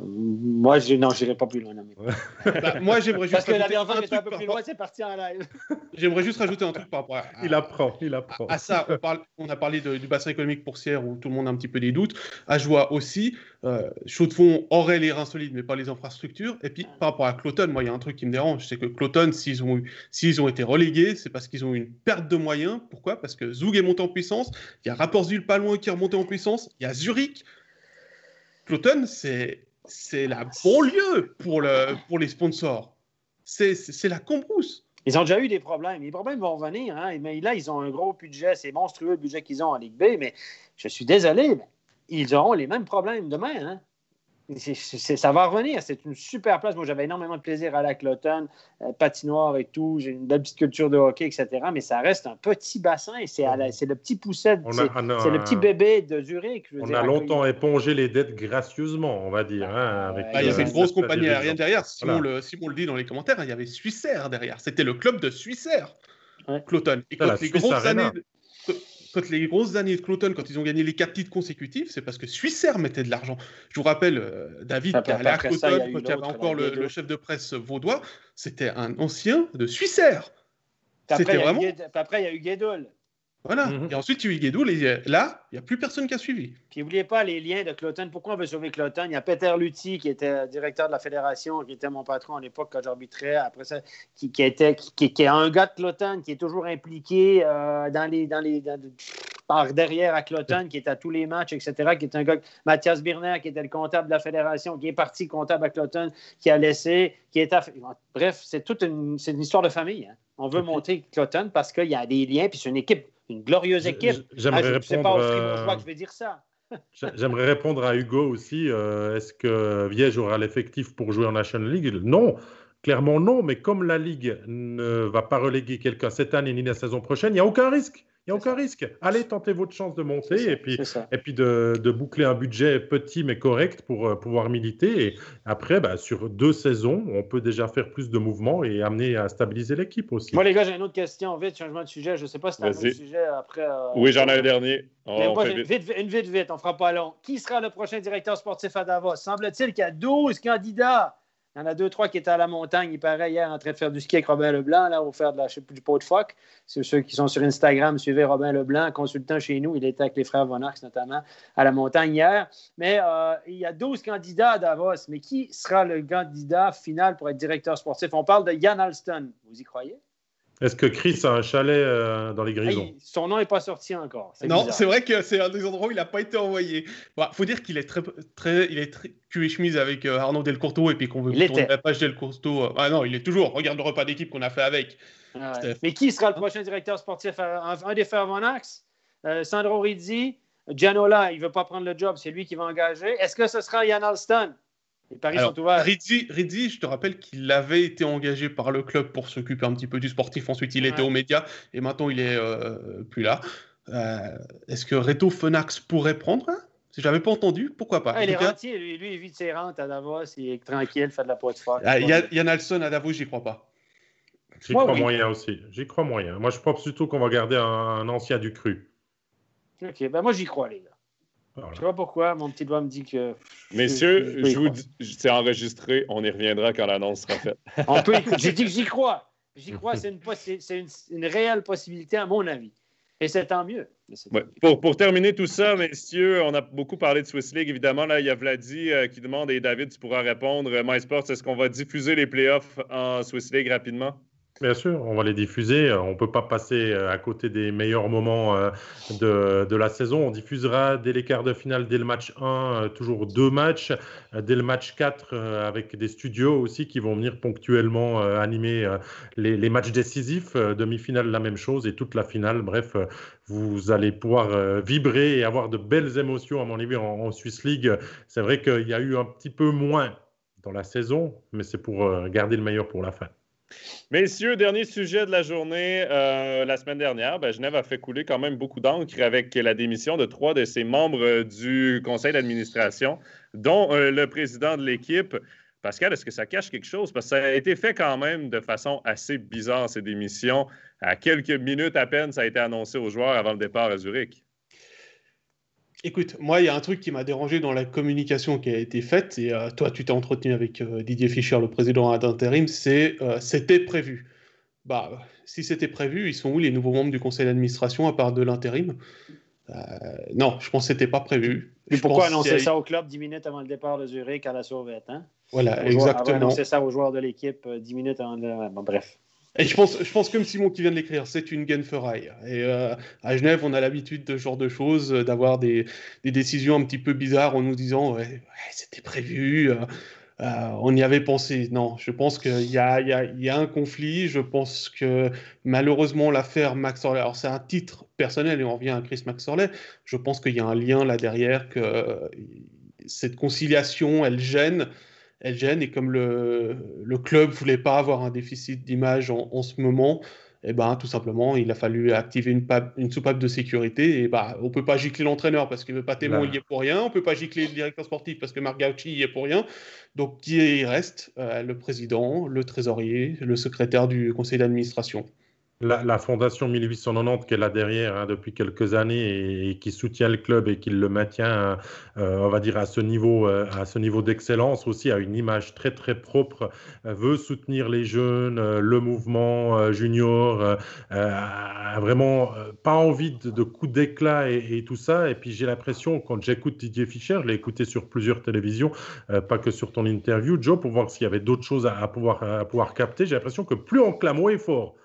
moi, non, je n'irai pas plus loin. Moi, j'aimerais juste. Parce que la dernière fois que j'étais un peu plus loin, c'est parti en live. J'aimerais juste rajouter un truc par rapport à. Il apprend. À ça, on a parlé du bassin économique pour Sierre où tout le monde a un petit peu des doutes. Ajoie aussi. Chaux-de-Fonds aurait les reins solides, mais pas les infrastructures. Et puis, par rapport à Cloton, moi, il y a un truc qui me dérange. C'est que Cloton, s'ils ont été relégués, c'est parce qu'ils ont eu une perte de moyens. Pourquoi? Parce que Zug est monté en puissance. Il y a Rapperswil pas loin qui est remonté en puissance. Il y a Zurich. Cloton, c'est la banlieue pour les sponsors. C'est la Cambrousse. Ils ont déjà eu des problèmes. Les problèmes vont venir. Hein? Mais là, ils ont un gros budget. C'est monstrueux le budget qu'ils ont en Ligue B. Mais je suis désolé, mais ils auront les mêmes problèmes demain. Hein? Ça va revenir. C'est une super place. Moi, j'avais énormément de plaisir à la Cloton, patinoire et tout. J'ai une belle petite culture de hockey, etc. Mais ça reste un petit bassin et c'est le petit pousset. C'est le petit bébé de Zurich. On a longtemps épongé les dettes gracieusement, on va dire. Il y avait une grosse compagnie aérienne derrière. Simon le dit dans les commentaires. Il y avait Swissair derrière. C'était le club de Swissair, Cloton. Et quand les grosses années de Cloton, quand ils ont gagné les 4 titres consécutifs, c'est parce que Swissair mettait de l'argent. Je vous rappelle, David, qui allait à Cloton, quand il y avait encore le chef de presse vaudois, c'était un ancien de Swissair. Après, il y a eu Guédoul. Voilà. Et ensuite, il y a eu Guédoul, et là, il n'y a plus personne qui a suivi. Puis n'oubliez pas les liens de Cloton. Pourquoi on veut sauver Cloton? Il y a Peter Lutti, qui était directeur de la fédération, qui était mon patron à l'époque quand j'arbitrais. Après ça, qui est un gars de Cloton, qui est toujours impliqué par derrière à Cloton, qui est à tous les matchs, etc., qui est un gars, Mathias Birner, qui était le comptable de la fédération, qui est parti comptable à Cloton, qui a laissé, bref, c'est une histoire de famille. Hein. On veut monter Cloton parce qu'il y a des liens, puis c'est une équipe, une glorieuse équipe. C'est pas au Fribourgeois que je vais dire ça. J'aimerais répondre à Hugo aussi. Est-ce que Viège aura l'effectif pour jouer en National League? Non. Clairement non, mais comme la Ligue ne va pas reléguer quelqu'un cette année ni la saison prochaine, il n'y a aucun risque. Il n'y a aucun risque. Allez, tentez votre chance de monter et puis de boucler un budget petit mais correct pour pouvoir militer. Et après, sur 2 saisons, on peut déjà faire plus de mouvements et amener à stabiliser l'équipe aussi. Moi, les gars, j'ai une autre question. Vite, changement de sujet. Je ne sais pas si tu as un autre sujet après. Oui, j'en ai un dernier. Vite, on ne fera pas long. Qui sera le prochain directeur sportif à Davos? Semble-t-il qu'il y a 12 candidats. Il y en a 2-3 qui étaient à la montagne, il paraît, hier, en train de faire du ski avec Robin Leblanc, là, au faire du pot de phoque. C'est ceux qui sont sur Instagram, suivez Robin Leblanc, consultant chez nous. Il était avec les frères Von Arx, notamment, à la montagne hier. Mais il y a 12 candidats à Davos. Mais qui sera le candidat final pour être directeur sportif? On parle de Jan Alston. Vous y croyez? Est-ce que Chris a un chalet dans les Grisons? Son nom n'est pas sorti encore. Non, c'est vrai que c'est un des endroits où il n'a pas été envoyé. Bon, faut dire qu'il est il est très cul et chemise avec Arnaud Delcourteau et puis qu'on veut tourner la page Delcourteau. Ah non, il est toujours. Regarde le repas d'équipe qu'on a fait avec. Mais qui sera le prochain directeur sportif? Un des frères Von Arx? Sandro Rizzi? Gianola, il ne veut pas prendre le job, c'est lui qui va engager. Est-ce que ce sera Jan Alston? Les paris sont ouverts. Rizzi, je te rappelle qu'il avait été engagé par le club pour s'occuper un petit peu du sportif. Ensuite, il était aux médias et maintenant, il est plus là. Est-ce que Reto Fenax pourrait prendre? Si j'avais pas entendu, pourquoi pas? Il est rentier, lui, il vit de ses rentes à Davos, il est tranquille, fait de la poids de phoque. Jan Alston à Davos, j'y crois pas. J'y crois moyen aussi. J'y crois moyen. Moi, je pense plutôt qu'on va garder un ancien du cru. OK, ben moi, j'y crois, les gars. Voilà. Je sais pas pourquoi, mon petit doigt me dit que... Messieurs, c'est enregistré. On y reviendra quand l'annonce sera faite. On peut écouter. J'ai dit que j'y crois. J'y crois, c'est une réelle possibilité, à mon avis. Et c'est tant mieux. Ouais. Pour terminer tout ça, messieurs, on a beaucoup parlé de Swiss League. Évidemment, là, il y a Vladi qui demande, et David, tu pourras répondre. MySports, est-ce qu'on va diffuser les playoffs en Swiss League rapidement? Bien sûr, on va les diffuser. On ne peut pas passer à côté des meilleurs moments de la saison. On diffusera dès les quarts de finale, dès le match 1, toujours 2 matchs. Dès le match 4, avec des studios aussi qui vont venir ponctuellement animer les matchs décisifs. Demi-finale, la même chose. Et toute la finale. Bref, vous allez pouvoir vibrer et avoir de belles émotions, à mon avis, en Swiss League. C'est vrai qu'il y a eu un petit peu moins dans la saison, mais c'est pour garder le meilleur pour la fin. Messieurs, dernier sujet de la journée. La semaine dernière, Genève a fait couler quand même beaucoup d'encre avec la démission de 3 de ses membres du conseil d'administration, dont le président de l'équipe. Pascal, est-ce que ça cache quelque chose? Parce que ça a été fait quand même de façon assez bizarre, ces démissions. À quelques minutes à peine, ça a été annoncé aux joueurs avant le départ à Zurich. Écoute, moi, il y a un truc qui m'a dérangé dans la communication qui a été faite, et toi, tu t'es entretenu avec Didier Fischer, le président d'intérim, c'était prévu. Si c'était prévu, ils sont où les nouveaux membres du conseil d'administration à part de l'intérim? Non, je pense que c'était pas prévu. Et pourquoi annoncer ça au club 10 minutes avant le départ de Zurich à la sauvette? Hein? Voilà, exactement. Annoncer ça aux joueurs de l'équipe 10 minutes avant le... Bon, bref. Et je pense comme Simon qui vient de l'écrire, c'est une Genferei. Et à Genève, on a l'habitude de ce genre de choses, d'avoir des décisions un petit peu bizarres en nous disant ouais, c'était prévu, on y avait pensé. Non, je pense qu'il y a un conflit. Je pense que malheureusement l'affaire Max Orley, alors c'est un titre personnel et on revient à Chris Max Orley, je pense qu'il y a un lien là derrière, que cette conciliation, elle gêne. Et comme le club ne voulait pas avoir un déficit d'image en ce moment, tout simplement, il a fallu activer une soupape de sécurité. Et on ne peut pas gicler l'entraîneur parce que Patémon y est pour rien. On ne peut pas gicler le directeur sportif parce que Marc Gauchi y est pour rien. Donc, qui reste? Le président, le trésorier, le secrétaire du conseil d'administration. La fondation 1890 qu'elle a derrière depuis quelques années et qui soutient le club et qui le maintient, on va dire, à ce niveau d'excellence aussi, a une image très très propre, veut soutenir les jeunes, le mouvement junior, a vraiment pas envie de coups d'éclat et tout ça. Et puis j'ai l'impression, quand j'écoute Didier Fischer, je l'ai écouté sur plusieurs télévisions, pas que sur ton interview, Joe, pour voir s'il y avait d'autres choses à pouvoir capter. J'ai l'impression que plus on clame haut et fort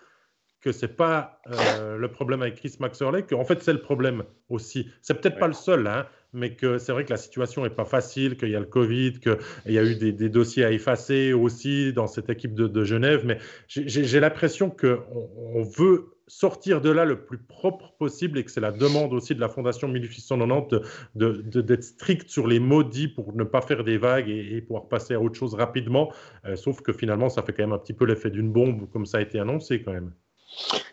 que ce n'est pas le problème avec Chris Max Orley, qu'en fait, c'est le problème aussi. C'est peut-être pas le seul, mais que c'est vrai que la situation n'est pas facile, qu'il y a le Covid, qu'il y a eu des dossiers à effacer aussi dans cette équipe de Genève. Mais j'ai l'impression qu'on veut sortir de là le plus propre possible et que c'est la demande aussi de la Fondation 1890 d'être strict sur les mots dits pour ne pas faire des vagues et pouvoir passer à autre chose rapidement. Sauf que finalement, ça fait quand même un petit peu l'effet d'une bombe, comme ça a été annoncé quand même.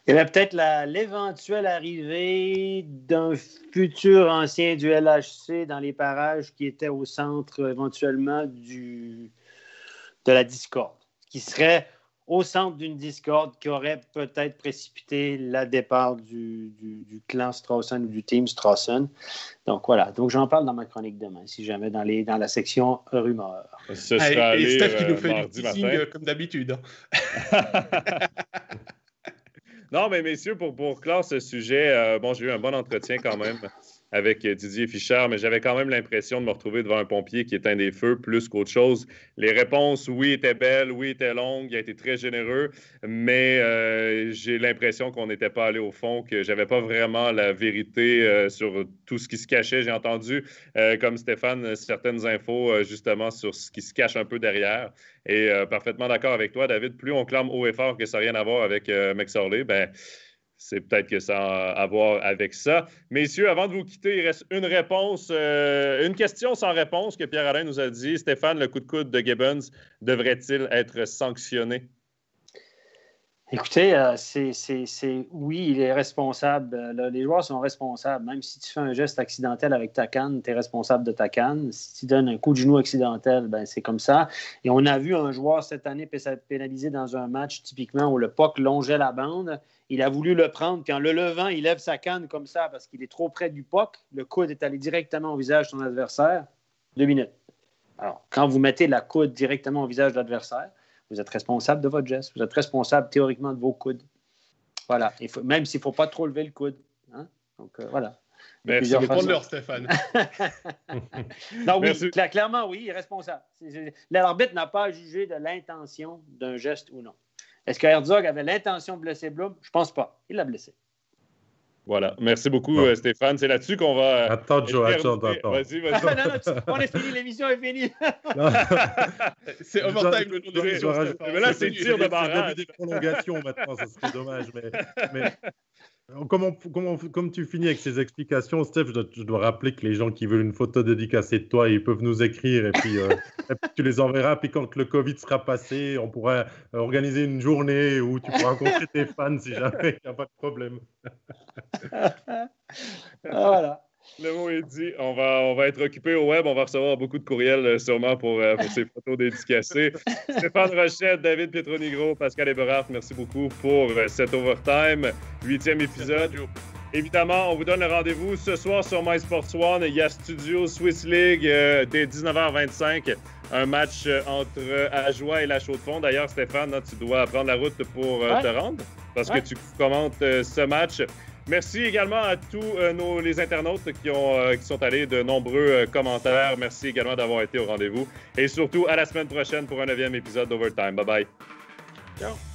Il y avait peut-être l'éventuelle arrivée d'un futur ancien du LHC dans les parages qui était au centre éventuellement de la discorde, qui serait au centre d'une discorde qui aurait peut-être précipité le départ du clan Strawson ou du team Strawson. Donc voilà, donc j'en parle dans ma chronique demain, si jamais dans la section rumeurs. Ce sera et Steph qui nous fait du mardi teasing matin. comme d'habitude. Non, mais messieurs, pour clore ce sujet, j'ai eu un bon entretien quand même avec Didier Fischer, mais j'avais quand même l'impression de me retrouver devant un pompier qui éteint des feux plus qu'autre chose. Les réponses, oui, étaient belles, oui, étaient longues, il a été très généreux, mais j'ai l'impression qu'on n'était pas allé au fond, que j'avais pas vraiment la vérité sur tout ce qui se cachait. J'ai entendu, comme Stéphane, certaines infos justement sur ce qui se cache un peu derrière. Et parfaitement d'accord avec toi, David, plus on clame haut et fort que ça n'a rien à voir avec McSorley, c'est peut-être que ça a à voir avec ça. Messieurs, avant de vous quitter, il reste une réponse, une question sans réponse que Pierre-Alain nous a dit. Stéphane, le coup de coude de Gibbons devrait-il être sanctionné? Écoutez, oui, il est responsable. Les joueurs sont responsables. Même si tu fais un geste accidentel avec ta canne, tu es responsable de ta canne. Si tu donnes un coup de genou accidentel, c'est comme ça. Et on a vu un joueur cette année pénalisé dans un match typiquement où le puck longeait la bande. Il a voulu le prendre, puis en le levant, il lève sa canne comme ça parce qu'il est trop près du puck. Le coude est allé directement au visage de son adversaire. 2 minutes. Alors, quand vous mettez la coude directement au visage de l'adversaire, vous êtes responsable de votre geste. Vous êtes responsable théoriquement de vos coudes. Voilà. Même s'il ne faut pas trop lever le coude. Hein? Donc, voilà. Merci beaucoup, l'heure, Stéphane. Non, oui, clairement, oui, il est responsable. L'arbitre n'a pas à juger de l'intention d'un geste ou non. Est-ce que Herzog avait l'intention de blesser Blum? Je ne pense pas. Il l'a blessé. Voilà. Merci beaucoup, Stéphane. C'est là-dessus qu'on va... Attends, Joe, attends. Vas-y. Non, on est fini. L'émission est finie. C'est overtime, le nom de l'émission. Mais là, c'est tir de barrage. C'est des prolongations maintenant, ça serait dommage. Mais comme tu finis avec ces explications, Steph, je dois rappeler que les gens qui veulent une photo dédicacée de toi, ils peuvent nous écrire et puis tu les enverras. Puis quand le Covid sera passé, on pourra organiser une journée où tu pourras rencontrer tes fans si jamais il n'y a pas de problème. Voilà. Le mot est dit. On va être occupé au web. On va recevoir beaucoup de courriels sûrement pour ces photos dédicacées. Stéphane Rochette, David Pietronigro, Pascal Eberhardt, merci beaucoup pour cet overtime. 8e épisode. Évidemment, on vous donne le rendez-vous ce soir sur MySports One. Il y a Studio Swiss League dès 19h25. Un match entre Ajoie et la Chaux-de-Fonds. D'ailleurs, Stéphane, tu dois prendre la route pour te rendre parce que tu commentes ce match. Merci également à tous les internautes qui sont allés de nombreux commentaires. Merci également d'avoir été au rendez-vous. Et surtout, à la semaine prochaine pour un 9e épisode d'Overtime. Bye-bye. Ciao.